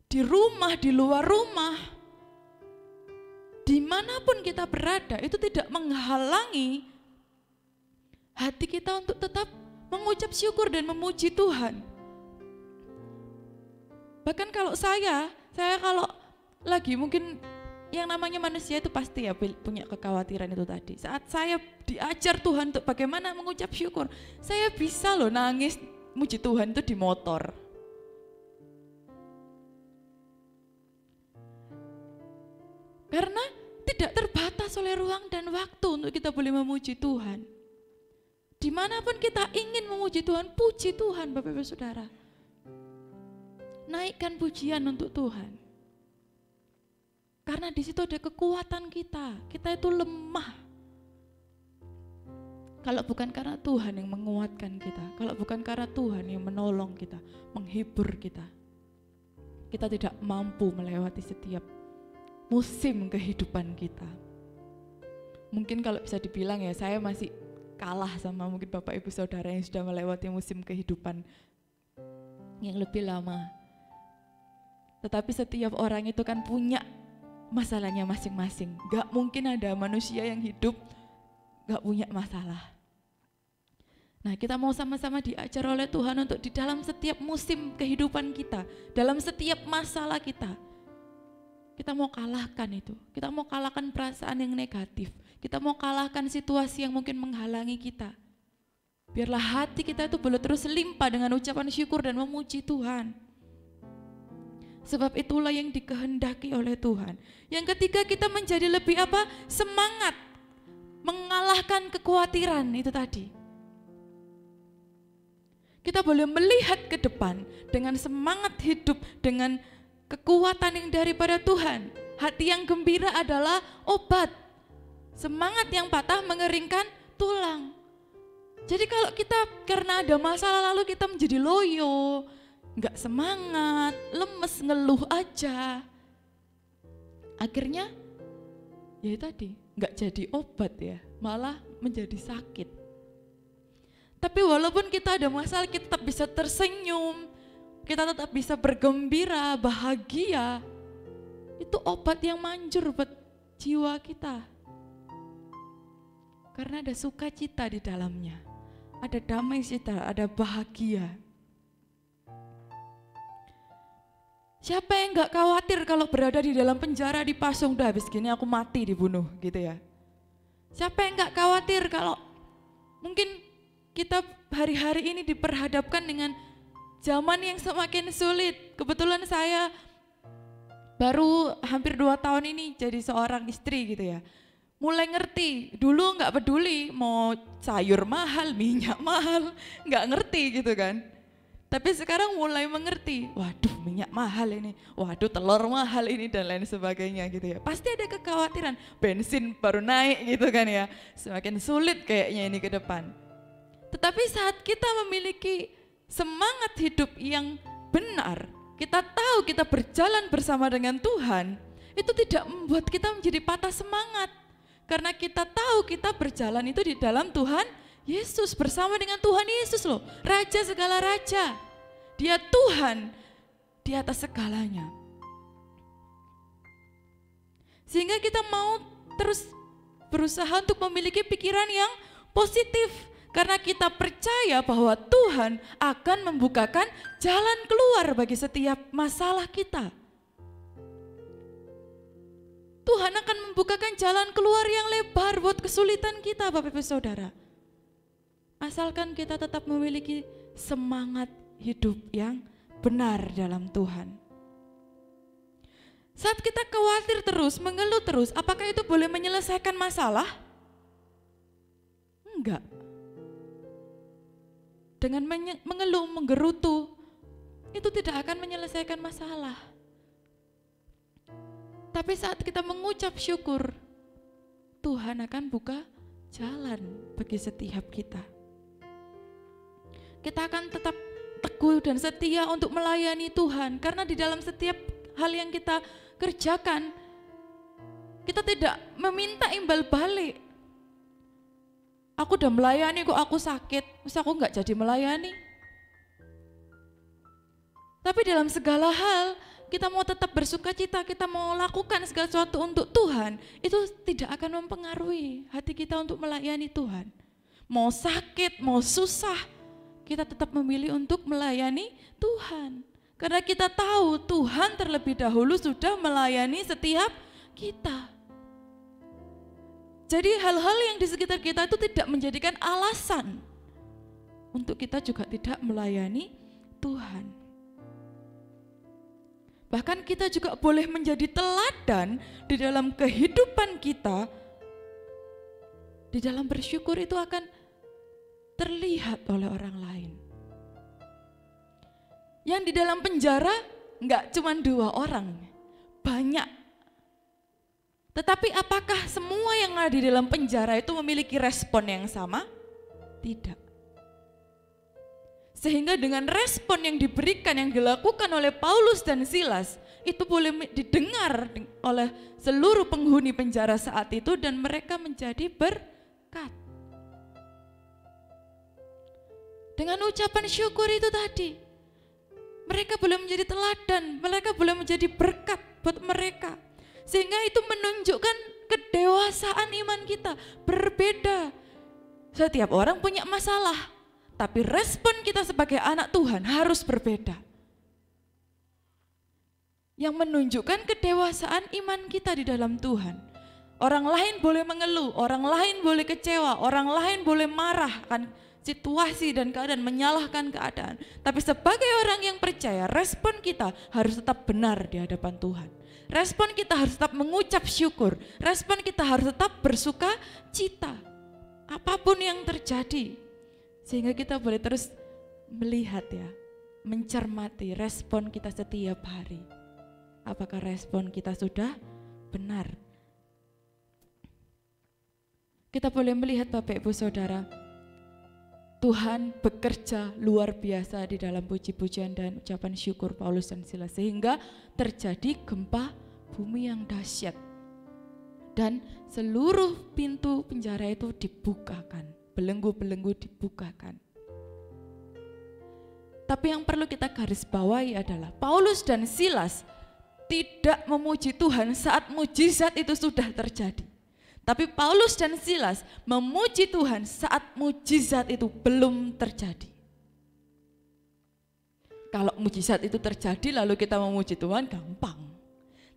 di rumah, di luar rumah, dimanapun kita berada, itu tidak menghalangi hati kita untuk tetap mengucap syukur dan memuji Tuhan. Bahkan kalau saya kalau lagi mungkin yang namanya manusia itu pasti ya punya kekhawatiran itu tadi. Saat saya diajar Tuhan untuk bagaimana mengucap syukur, saya bisa loh nangis muji Tuhan itu di motor. Karena tidak terbatas oleh ruang dan waktu untuk kita boleh memuji Tuhan. Dimanapun kita ingin memuji Tuhan, puji Tuhan Bapak Ibu Saudara. Naikkan pujian untuk Tuhan. Karena di situ ada kekuatan kita. Kita itu lemah. Kalau bukan karena Tuhan yang menguatkan kita, kalau bukan karena Tuhan yang menolong kita, menghibur kita, kita tidak mampu melewati setiap musim kehidupan kita. Mungkin kalau bisa dibilang ya, saya masih kalah sama mungkin Bapak Ibu Saudara yang sudah melewati musim kehidupan yang lebih lama. Tetapi setiap orang itu kan punya masalahnya masing-masing. Gak mungkin ada manusia yang hidup gak punya masalah. Nah, kita mau sama-sama diajar oleh Tuhan untuk di dalam setiap musim kehidupan kita, dalam setiap masalah kita mau kalahkan itu. Kita mau kalahkan perasaan yang negatif. Kita mau kalahkan situasi yang mungkin menghalangi kita. Biarlah hati kita itu boleh terus limpah dengan ucapan syukur dan memuji Tuhan. Sebab itulah yang dikehendaki oleh Tuhan. Yang ketiga, kita menjadi lebih semangat mengalahkan kekhawatiran itu tadi. Kita boleh melihat ke depan dengan semangat hidup, dengan kekuatan yang daripada Tuhan. Hati yang gembira adalah obat. Semangat yang patah mengeringkan tulang. Jadi kalau kita karena ada masalah lalu kita menjadi loyo, gak semangat, lemes, ngeluh aja, akhirnya ya tadi gak jadi obat ya, malah menjadi sakit. Tapi walaupun kita ada masalah, kita tetap bisa tersenyum, kita tetap bisa bergembira, bahagia. Itu obat yang manjur buat jiwa kita. Karena ada sukacita di dalamnya. ada damai sejahtera, ada bahagia. Siapa yang gak khawatir kalau berada di dalam penjara dipasung, udah habis gini aku mati dibunuh gitu ya. Siapa yang gak khawatir kalau mungkin kita hari-hari ini diperhadapkan dengan zaman yang semakin sulit. Kebetulan saya baru hampir 2 tahun ini jadi seorang istri gitu ya. Mulai ngerti, dulu gak peduli mau sayur mahal, minyak mahal, gak ngerti gitu kan. Tapi sekarang mulai mengerti, waduh minyak mahal ini, waduh telur mahal ini dan lain sebagainya gitu ya. Pasti ada kekhawatiran, bensin baru naik gitu kan ya, semakin sulit kayaknya ini ke depan. Tetapi saat kita memiliki semangat hidup yang benar, kita tahu kita berjalan bersama dengan Tuhan, itu tidak membuat kita menjadi patah semangat. Karena kita tahu kita berjalan itu di dalam Tuhan Yesus, bersama dengan Tuhan Yesus loh, Raja segala raja. Dia Tuhan di atas segalanya. Sehingga kita mau terus berusaha untuk memiliki pikiran yang positif. Karena kita percaya bahwa Tuhan akan membukakan jalan keluar bagi setiap masalah kita. Tuhan akan membukakan jalan keluar yang lebar buat kesulitan kita, Bapak Ibu Saudara. Asalkan kita tetap memiliki semangat hidup yang benar dalam Tuhan. Saat kita khawatir terus, mengeluh terus, apakah itu boleh menyelesaikan masalah? Enggak. Dengan mengeluh, menggerutu, itu tidak akan menyelesaikan masalah. Tapi saat kita mengucap syukur, Tuhan akan buka jalan bagi setiap kita. Kita akan tetap teguh dan setia untuk melayani Tuhan, karena di dalam setiap hal yang kita kerjakan, kita tidak meminta imbal balik. Aku udah melayani kok aku sakit, terus aku nggak jadi melayani. Tapi dalam segala hal, kita mau tetap bersuka cita, kita mau lakukan segala sesuatu untuk Tuhan, itu tidak akan mempengaruhi hati kita untuk melayani Tuhan. Mau sakit, mau susah, kita tetap memilih untuk melayani Tuhan. Karena kita tahu Tuhan terlebih dahulu sudah melayani setiap kita. Jadi hal-hal yang di sekitar kita itu tidak menjadikan alasan untuk kita juga tidak melayani Tuhan. Bahkan kita juga boleh menjadi teladan di dalam kehidupan kita. Di dalam bersyukur itu akan terlihat oleh orang lain. Yang di dalam penjara enggak cuma 2 orang, banyak. Tetapi apakah semua yang ada di dalam penjara itu memiliki respon yang sama? Tidak. Sehingga dengan respon yang diberikan, yang dilakukan oleh Paulus dan Silas, itu boleh didengar oleh seluruh penghuni penjara saat itu dan mereka menjadi berkat. Dengan ucapan syukur itu tadi, mereka boleh menjadi teladan, mereka boleh menjadi berkat buat mereka. Sehingga itu menunjukkan kedewasaan iman kita, berbeda. Setiap orang punya masalah, tapi respon kita sebagai anak Tuhan harus berbeda. Yang menunjukkan kedewasaan iman kita di dalam Tuhan. Orang lain boleh mengeluh, orang lain boleh kecewa, orang lain boleh marah akan situasi dan keadaan, menyalahkan keadaan. Tapi sebagai orang yang percaya, respon kita harus tetap benar di hadapan Tuhan. Respon kita harus tetap mengucap syukur, respon kita harus tetap bersuka cita. Apapun yang terjadi, sehingga kita boleh terus melihat ya, mencermati respon kita setiap hari. Apakah respon kita sudah benar? Kita boleh melihat Bapak Ibu Saudara, Tuhan bekerja luar biasa di dalam puji-pujian dan ucapan syukur Paulus dan Silas, sehingga terjadi gempa bumi yang dahsyat dan seluruh pintu penjara itu dibukakan, belenggu-belenggu dibukakan. Tapi yang perlu kita garis bawahi adalah Paulus dan Silas tidak memuji Tuhan saat mujizat itu sudah terjadi. Tapi Paulus dan Silas memuji Tuhan saat mujizat itu belum terjadi. Kalau mujizat itu terjadi lalu kita memuji Tuhan gampang.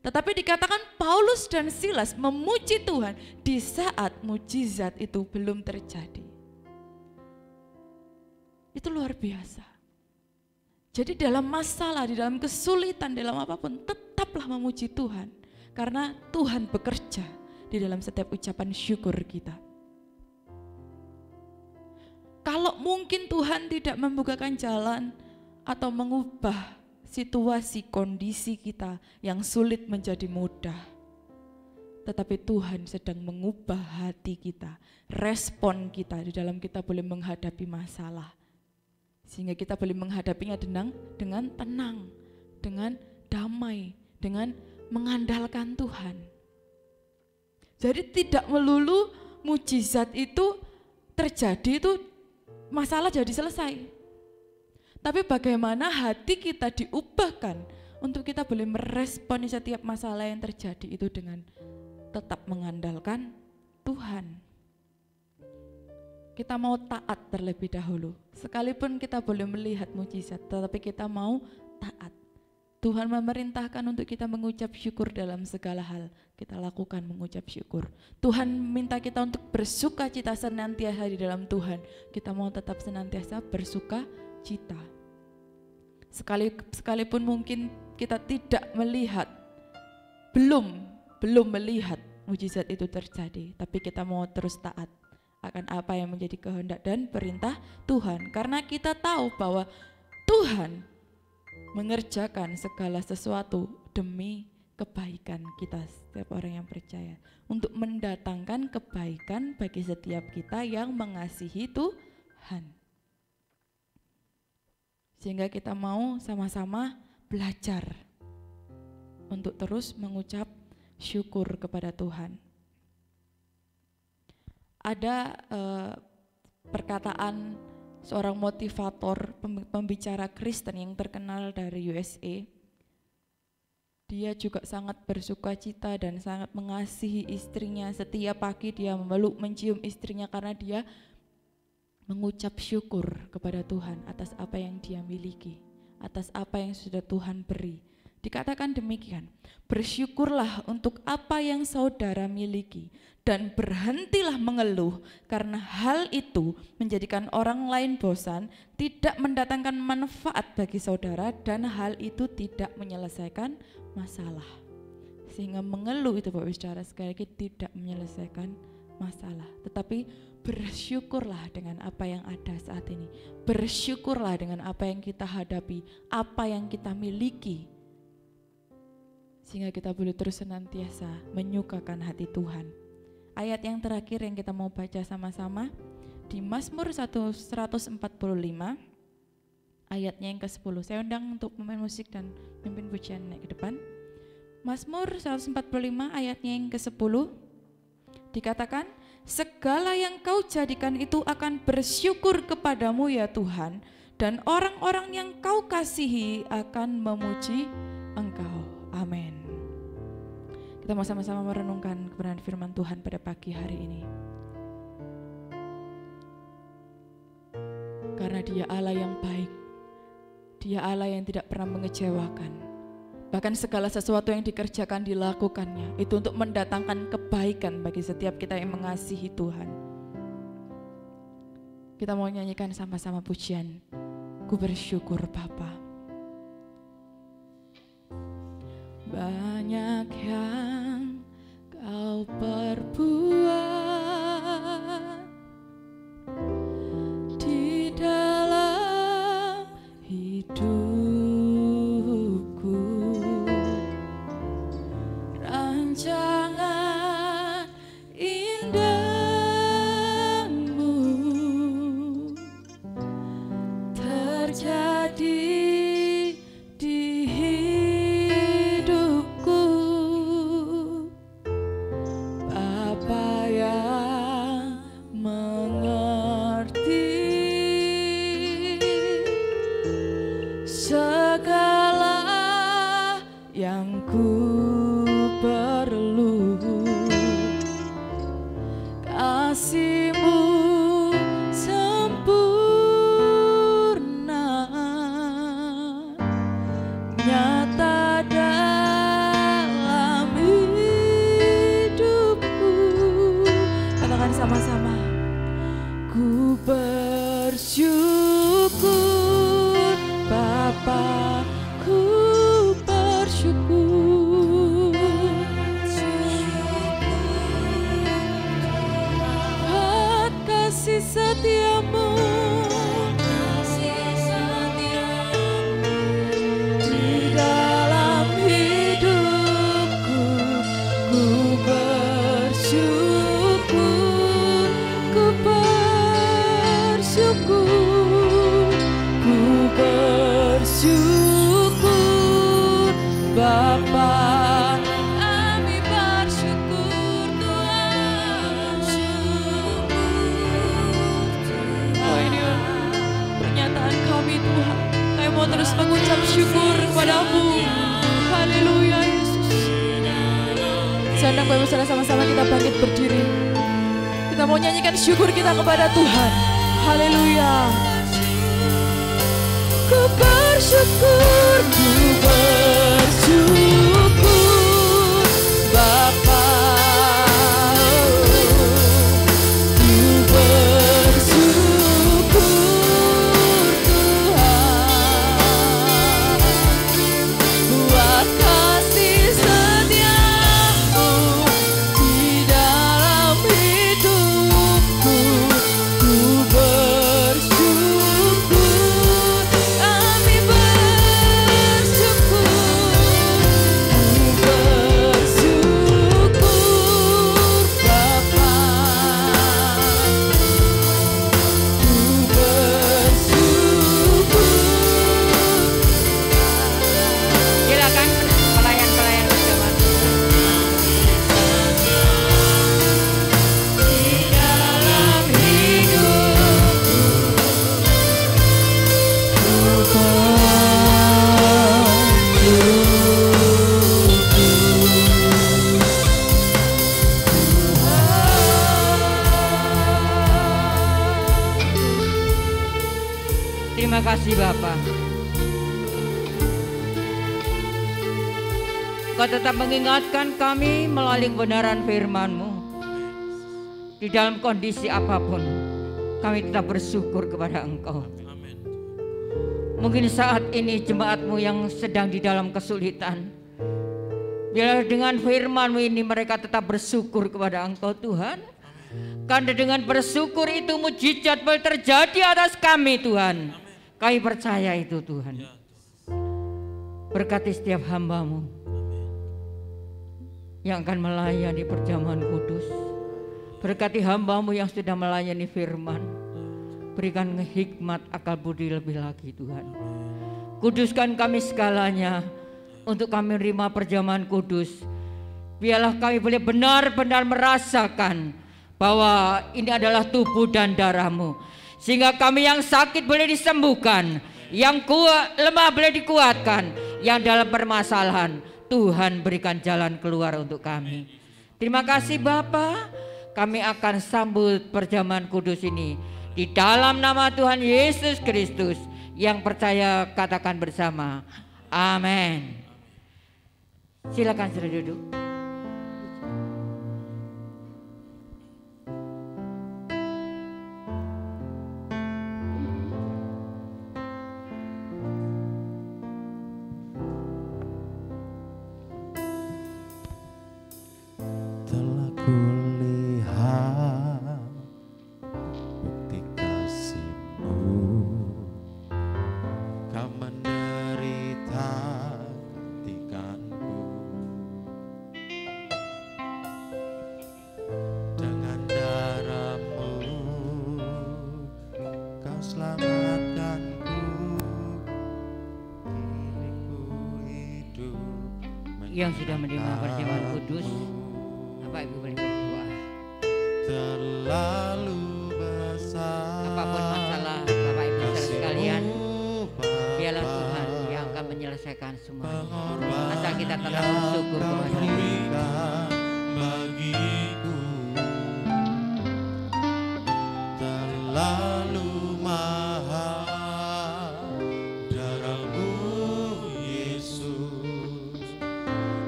Tetapi dikatakan Paulus dan Silas memuji Tuhan di saat mujizat itu belum terjadi. Itu luar biasa. Jadi dalam masalah, di dalam kesulitan, dalam apapun tetaplah memuji Tuhan. Karena Tuhan bekerja di dalam setiap ucapan syukur kita. Kalau mungkin Tuhan tidak membukakan jalan atau mengubah situasi kondisi kita yang sulit menjadi mudah, tetapi Tuhan sedang mengubah hati kita, respon kita di dalam kita boleh menghadapi masalah. Sehingga kita boleh menghadapinya dengan tenang, dengan damai, dengan mengandalkan Tuhan. Jadi tidak melulu mujizat itu terjadi itu masalah jadi selesai. Tapi bagaimana hati kita diubahkan untuk kita boleh meresponi setiap masalah yang terjadi itu dengan tetap mengandalkan Tuhan. Kita mau taat terlebih dahulu. Sekalipun kita boleh melihat mujizat, tetapi kita mau taat. Tuhan memerintahkan untuk kita mengucap syukur dalam segala hal. Kita lakukan mengucap syukur. Tuhan minta kita untuk bersuka cita senantiasa di dalam Tuhan. Kita mau tetap senantiasa bersuka cita. Sekalipun mungkin kita tidak melihat, belum melihat mujizat itu terjadi, tapi kita mau terus taat akan apa yang menjadi kehendak dan perintah Tuhan. Karena kita tahu bahwa Tuhan mengerjakan segala sesuatu demi kebaikan kita setiap orang yang percaya, untuk mendatangkan kebaikan bagi setiap kita yang mengasihi Tuhan. Sehingga kita mau sama-sama belajar untuk terus mengucap syukur kepada Tuhan. Ada perkataan seorang motivator, pembicara Kristen yang terkenal dari USA. Dia juga sangat bersuka cita dan sangat mengasihi istrinya. Setiap pagi dia memeluk, mencium istrinya karena dia mengucap syukur kepada Tuhan atas apa yang dia miliki, atas apa yang sudah Tuhan beri. Dikatakan demikian, bersyukurlah untuk apa yang saudara miliki dan berhentilah mengeluh karena hal itu menjadikan orang lain bosan, tidak mendatangkan manfaat bagi saudara dan hal itu tidak menyelesaikan masalah. Sehingga mengeluh itu Bapak Saudara sekali lagi tidak menyelesaikan masalah, tetapi bersyukurlah dengan apa yang ada saat ini. Bersyukurlah dengan apa yang kita hadapi, apa yang kita miliki. Sehingga kita boleh terus senantiasa menyukakan hati Tuhan. Ayat yang terakhir yang kita mau baca sama-sama di Mazmur 145 ayatnya yang ke-10. Saya undang untuk pemain musik dan pimpin pujian naik ke depan. Mazmur 145 ayatnya yang ke-10 dikatakan, segala yang kau jadikan itu akan bersyukur kepadamu ya Tuhan, dan orang-orang yang kau kasihi akan memuji Engkau. Amin. Kita mau sama-sama merenungkan kebenaran firman Tuhan pada pagi hari ini. Karena Dia Allah yang baik, Dia Allah yang tidak pernah mengecewakan. Bahkan segala sesuatu yang dikerjakan, dilakukannya itu untuk mendatangkan kebaikan bagi setiap kita yang mengasihi Tuhan. Kita mau nyanyikan sama-sama pujian, ku bersyukur Bapa. Banyak yang kau perbuat di dalam hidupku, rancangan indahmu terjadi di hidupku. Bapa yang mengerti segala yang ku perlu, mau terus mengucap syukur kepada-Mu. Haleluya Yesus. Sekarang Bapak Saudara sama-sama kita bangkit berdiri. Kita mau nyanyikan syukur kita kepada Tuhan. Haleluya. Ku bersyukur Bapa. Ku bersyukur Tuhan buat kasih setiamu di dalam hidupku. Ku bersyukur, kami bersyukur. Ku bersyukur Bapa. Ku bersyukur. Silakan pelayan-pelayan berjamaah. Di dalam hidupku ku Terima kasih Bapa. Kau tetap mengingatkan kami melalui kebenaran firman-Mu. Di dalam kondisi apapun, kami tetap bersyukur kepada Engkau. Mungkin saat ini jemaat-Mu yang sedang di dalam kesulitan, biarlah dengan firman-Mu ini mereka tetap bersyukur kepada Engkau Tuhan. Karena dengan bersyukur itu mujizat boleh terjadi atas kami Tuhan. Kami percaya itu Tuhan. Berkati setiap hamba-Mu yang akan melayani perjamuan kudus. Berkati hamba-Mu yang sudah melayani firman. Berikan hikmat akal budi lebih lagi Tuhan. Kuduskan kami segalanya untuk kami menerima perjamuan kudus. Biarlah kami boleh benar-benar merasakan bahwa ini adalah tubuh dan darah-Mu. Sehingga kami yang sakit boleh disembuhkan, yang kuat, lemah boleh dikuatkan, yang dalam permasalahan Tuhan berikan jalan keluar untuk kami. Terima kasih Bapa. Kami akan sambut perjamuan kudus ini di dalam nama Tuhan Yesus Kristus. Yang percaya katakan bersama, amin. Silakan sudah duduk. Telah kulihat bukti kasih-Mu, Kau menderita gantikanku. Dengan darah-Mu Kau selamatkanku. Kini ku hidup Yang sudah menerima perjamuan kudus, Bapak Ibu boleh berdoa. terlalu besar. Apapun masalah Bapak Ibu saudara sekalian, biarlah Tuhan yang akan menyelesaikan semuanya. Asal kita tetap bersyukur kepada Dia. Bagiku terlalu mahal darah-Mu Yesus,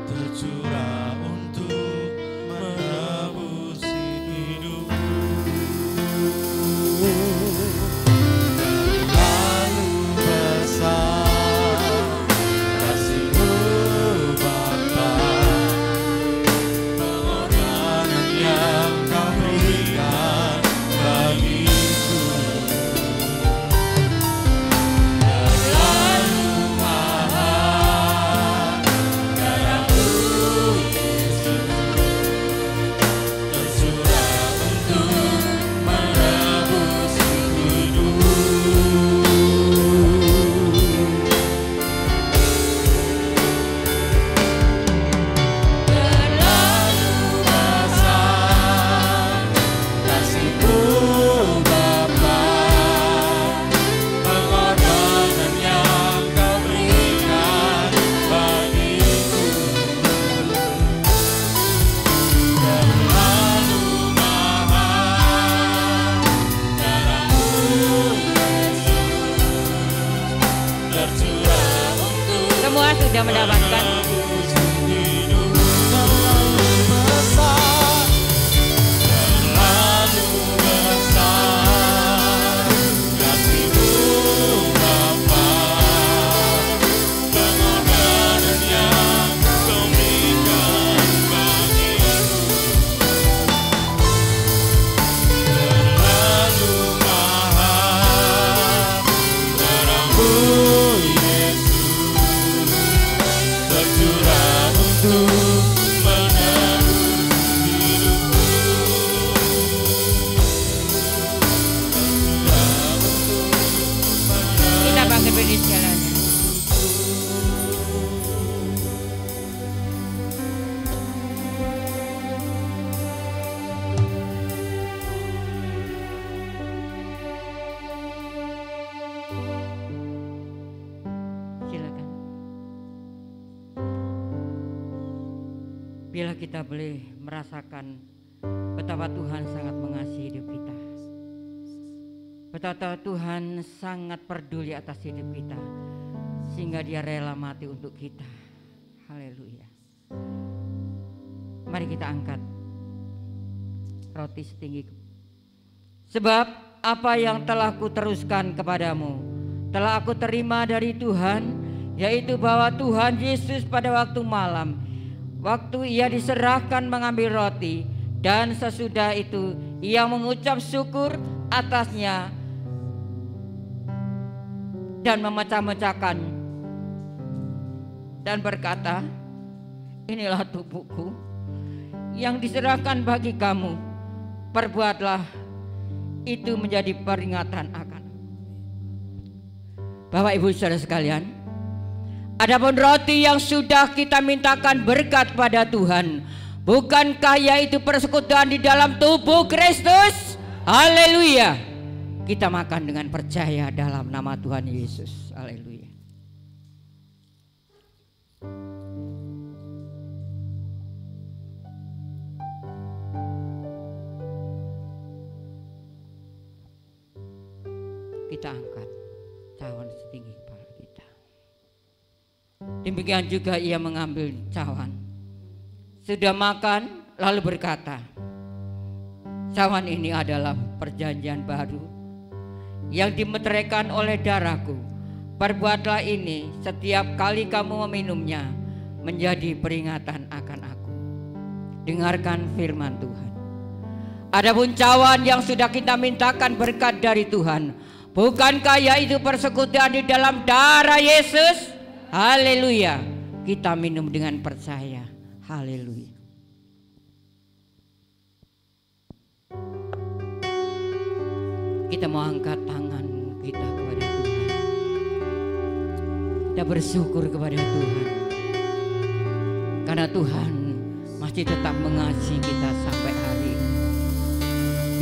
tercurah untuk menebus hidupku. Terlalu besar kasih-Mu Bapa, Semua sudah mendapatkan. Bila kita boleh merasakan betapa Tuhan sangat mengasihi hidup kita, betapa Tuhan sangat peduli atas hidup kita, sehingga Dia rela mati untuk kita. Haleluya. Mari kita angkat roti setinggi. Sebab apa yang telah kuteruskan kepadamu telah aku terima dari Tuhan, yaitu bahwa Tuhan Yesus pada waktu malam, waktu Ia diserahkan mengambil roti, dan sesudah itu Ia mengucap syukur atasnya dan memecah-mecahkan dan berkata, inilah tubuhku yang diserahkan bagi kamu, perbuatlah itu menjadi peringatan akan. Bapak Ibu Saudara sekalian, adapun roti yang sudah kita mintakan berkat pada Tuhan, bukankah yaitu persekutuan di dalam tubuh Kristus? Haleluya. Kita makan dengan percaya dalam nama Tuhan Yesus. Haleluya. Kita angkat cawan setinggi kepala kita. Demikian juga Ia mengambil cawan, sudah makan lalu berkata, cawan ini adalah perjanjian baru yang dimeteraikan oleh darahku. Perbuatlah ini setiap kali kamu meminumnya menjadi peringatan akan aku. Dengarkan firman Tuhan. Adapun cawan yang sudah kita mintakan berkat dari Tuhan, bukankah yaitu persekutuan di dalam darah Yesus? Haleluya. Kita minum dengan percaya. Haleluya. Kita mau angkat tangan kita kepada Tuhan. Kita bersyukur kepada Tuhan, karena Tuhan masih tetap mengasihi kita sampai hari ini.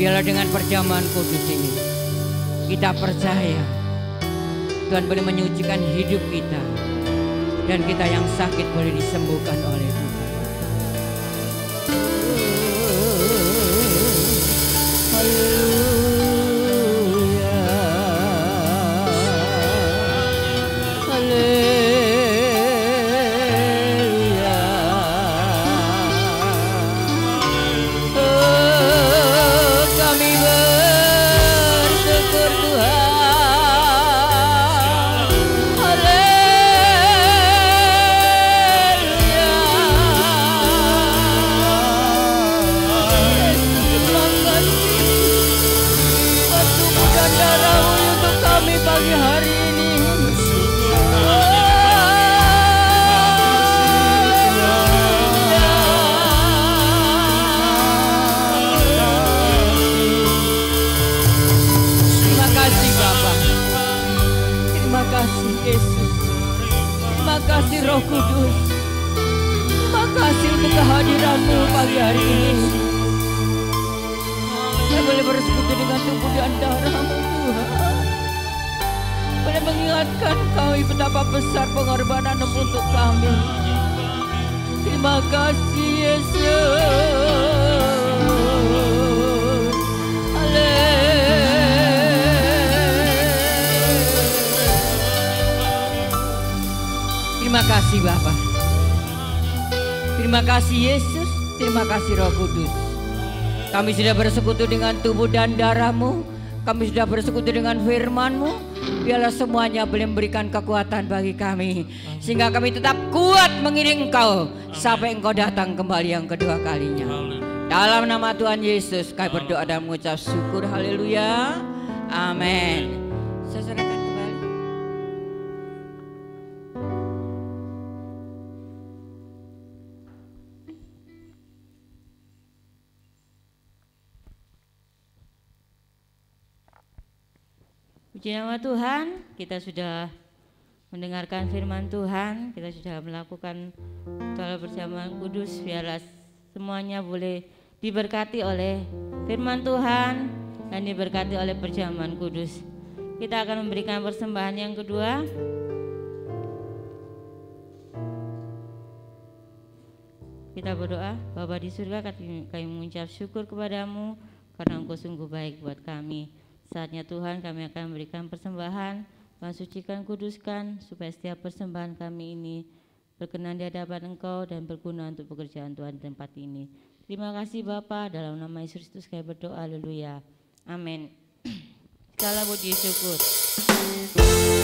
Biarlah dengan perjamuan kudus ini kita percaya Tuhan boleh menyucikan hidup kita, dan kita yang sakit boleh disembuhkan oleh Tuhan. Roh Kudus, terima kasih untuk kehadiran-Mu pagi hari ini. Saya boleh bersekutu dengan tubuh dan darah-Mu Tuhan. Boleh mengingatkan kami betapa besar pengorbanan-Mu untuk kami. Terima kasih Yesus. Haleluya. Terima kasih Bapa. Terima kasih Yesus, terima kasih Roh Kudus. Kami sudah bersekutu dengan tubuh dan darah-Mu, kami sudah bersekutu dengan firman-Mu. Biarlah semuanya boleh memberikan kekuatan bagi kami, sehingga kami tetap kuat mengiring Engkau sampai Engkau datang kembali yang kedua kalinya. Dalam nama Tuhan Yesus kami berdoa dan mengucap syukur. Haleluya. Amin. Saya serahkan kembali. Puji nama Tuhan, kita sudah mendengarkan firman Tuhan, kita sudah melakukan ritual perjamuan kudus. Biarlah semuanya boleh diberkati oleh firman Tuhan dan diberkati oleh perjamuan kudus. Kita akan memberikan persembahan yang kedua. Kita berdoa. Bapa di surga, kami mengucap syukur kepadamu karena Engkau sungguh baik buat kami. Saatnya Tuhan kami akan memberikan persembahan. Tuhan sucikan, kuduskan supaya setiap persembahan kami ini berkenan di hadapan Engkau dan berguna untuk pekerjaan Tuhan di tempat ini. Terima kasih Bapa, dalam nama Yesus Kristus kami berdoa. Haleluya. Amin. Segala puji syukur. Oh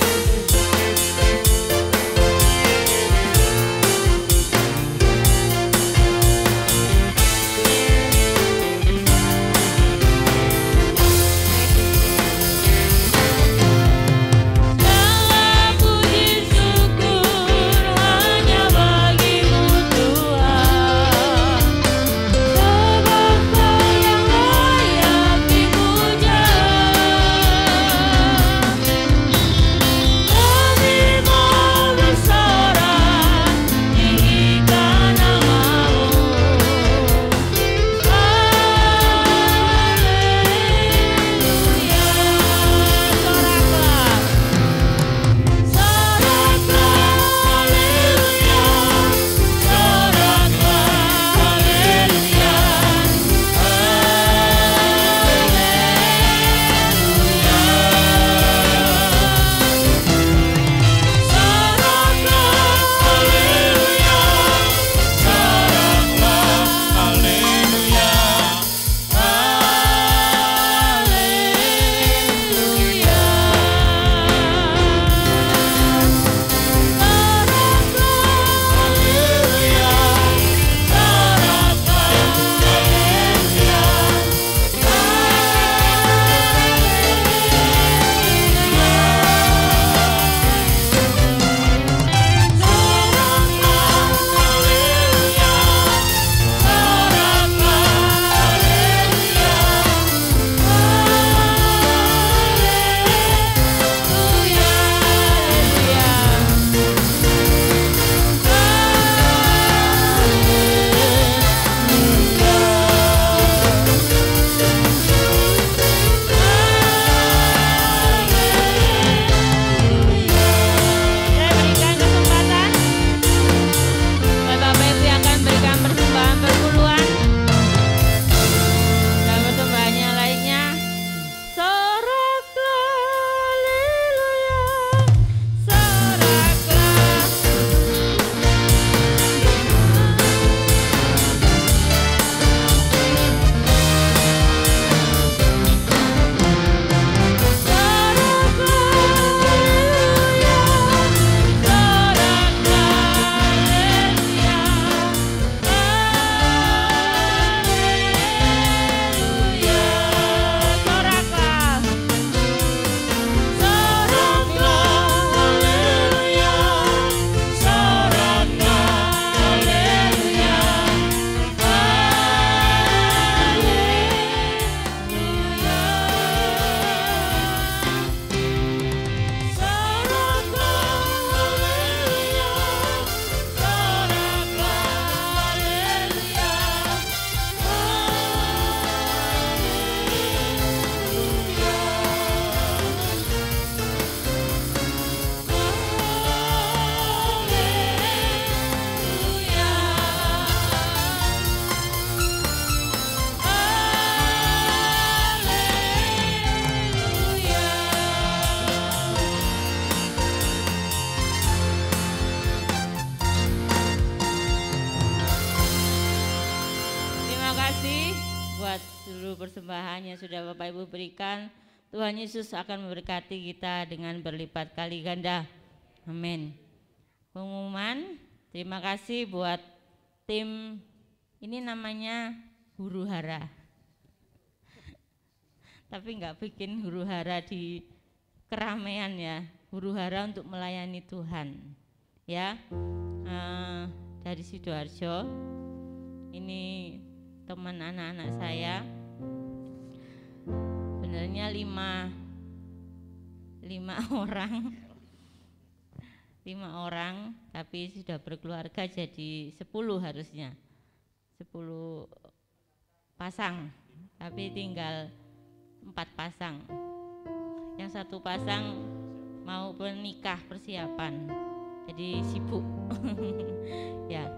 seluruh persembahan yang sudah Bapak Ibu berikan. Tuhan Yesus akan memberkati kita dengan berlipat kali ganda. Amin. Pengumuman, terima kasih buat tim, ini namanya huru hara. Tapi enggak bikin huru hara di keramaian ya, huru hara untuk melayani Tuhan. Ya, dari Sidoarjo, ini teman anak-anak saya, sebenarnya lima orang, tapi sudah berkeluarga jadi 10 harusnya, 10 pasang, tapi tinggal 4 pasang. Yang 1 pasang mau menikah persiapan, jadi sibuk. Ya,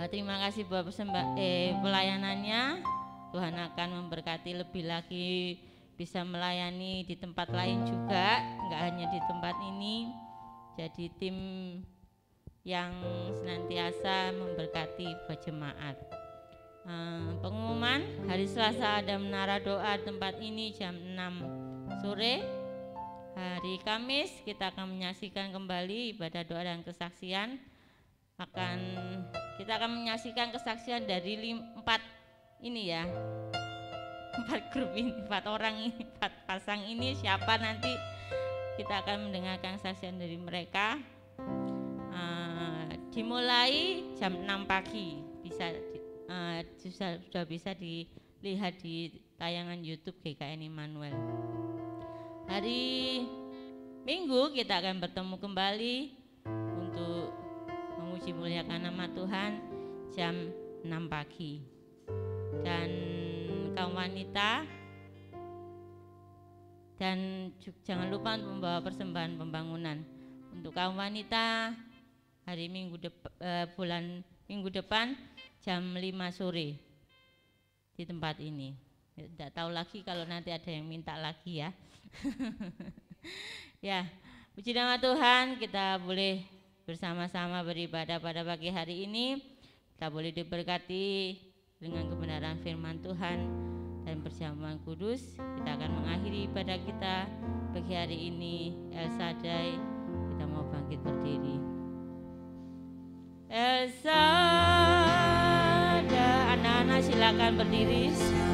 terima kasih buat pelayanannya. Tuhan akan memberkati lebih lagi, bisa melayani di tempat lain juga, enggak hanya di tempat ini. Jadi tim yang senantiasa memberkati buat jemaat. Pengumuman, hari Selasa ada menara doa tempat ini jam 6 sore. Hari Kamis kita akan menyaksikan kembali ibadah doa dan kesaksian. Kita akan menyaksikan kesaksian dari 4 ini ya, 4 grup ini, 4 orang ini, 4 pasang ini. Siapa nanti kita akan mendengarkan kesaksian dari mereka. Dimulai jam 6 pagi, sudah bisa dilihat di tayangan YouTube GKN Immanuel. Hari Minggu kita akan bertemu kembali untuk memuji muliakan nama Tuhan jam 6 pagi. Dan kaum wanita, dan jangan lupa untuk membawa persembahan pembangunan. Untuk kaum wanita hari Minggu depan jam 5 sore di tempat ini. Tidak tahu lagi kalau nanti ada yang minta lagi ya. Ya, puji nama Tuhan, kita boleh bersama-sama beribadah pada pagi hari ini. Kita boleh diberkati dengan kebenaran firman Tuhan dan perjamuan kudus. Kita akan mengakhiri ibadah kita pagi hari ini. El Shaddai, kita mau bangkit berdiri. El Shaddai, anak-anak silakan berdiri. El Shaddai.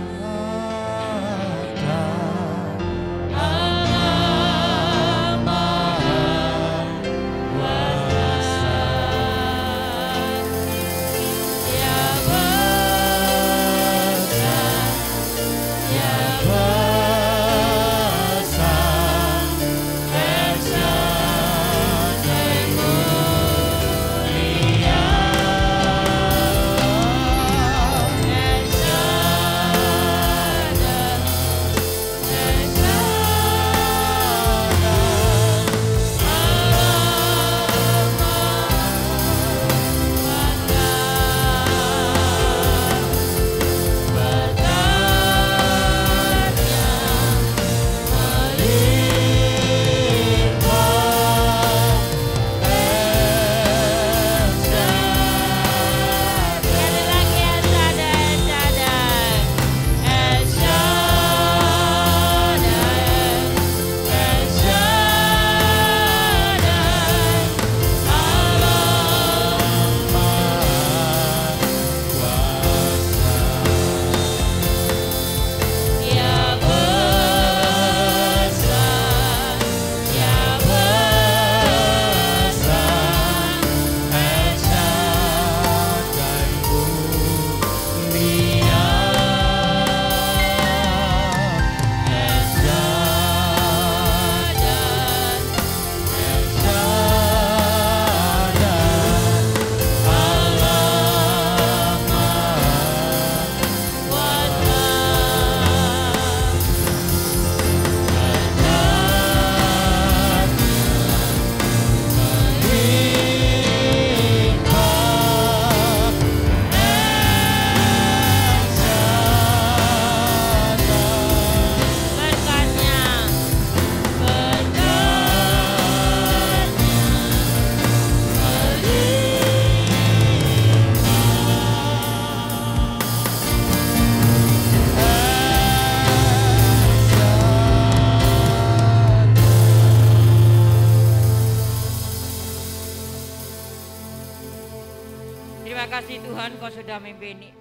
Terima kasih Tuhan, Kau sudah memimpin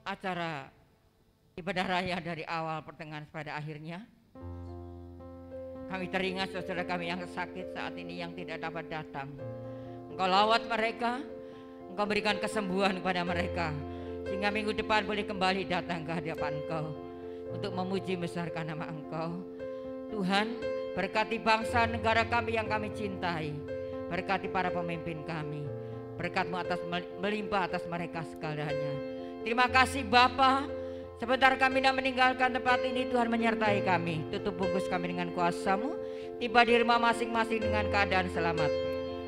acara ibadah raya dari awal, pertengahan, pada akhirnya. Kami teringat saudara kami yang sakit saat ini yang tidak dapat datang. Engkau lawat mereka, Engkau berikan kesembuhan kepada mereka, sehingga minggu depan boleh kembali datang ke hadapan Engkau untuk memuji besarkan nama Engkau. Tuhan, berkati bangsa negara kami yang kami cintai, berkati para pemimpin kami, berkat-Mu atas melimpah atas mereka segalanya. Terima kasih Bapa. Sebentar kami hendak meninggalkan tempat ini, Tuhan menyertai kami. Tutup bungkus kami dengan kuasa-Mu, tiba di rumah masing-masing dengan keadaan selamat.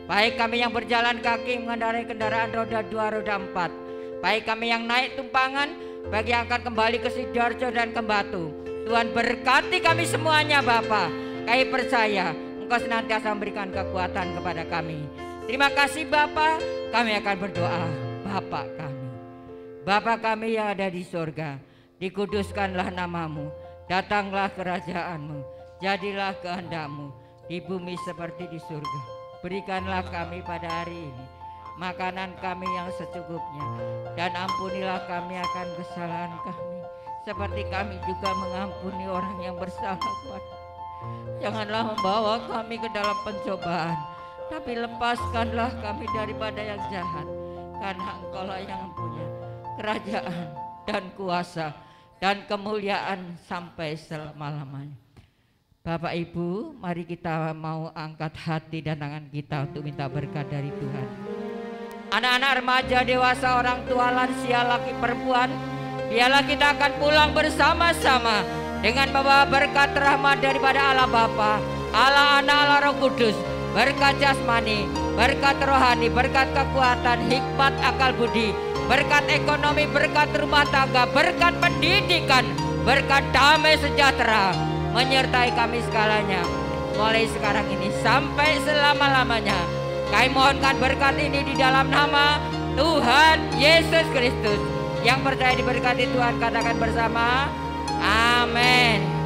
Baik kami yang berjalan kaki mengendarai kendaraan roda 2, roda 4, baik kami yang naik tumpangan, bagi yang akan kembali ke Sidoarjo dan ke Batu. Tuhan berkati kami semuanya Bapa. Kami percaya Engkau senantiasa memberikan kekuatan kepada kami. Terima kasih Bapa. Kami akan berdoa. Bapa kami, Bapa kami yang ada di surga, dikuduskanlah nama-Mu, datanglah kerajaan-Mu, jadilah kehendak-Mu di bumi seperti di surga. Berikanlah kami pada hari ini makanan kami yang secukupnya, dan ampunilah kami akan kesalahan kami, seperti kami juga mengampuni orang yang bersalah kepada. Janganlah membawa kami ke dalam pencobaan, tapi lepaskanlah kami daripada yang jahat, karena Engkau-lah yang punya kerajaan dan kuasa dan kemuliaan sampai selama-lamanya. Bapak Ibu, mari kita mau angkat hati dan tangan kita untuk minta berkat dari Tuhan. Anak-anak, remaja, dewasa, orang tua, lansia, laki, perempuan, biarlah kita akan pulang bersama-sama dengan membawa berkat rahmat daripada Allah Bapa, Allah Anak, Allah Roh Kudus, berkat jasmani, berkat rohani, berkat kekuatan, hikmat, akal budi, berkat ekonomi, berkat rumah tangga, berkat pendidikan, berkat damai sejahtera menyertai kami segalanya, mulai sekarang ini sampai selama-lamanya. Kami mohonkan berkat ini di dalam nama Tuhan Yesus Kristus. Yang percaya diberkati Tuhan katakan bersama, amin.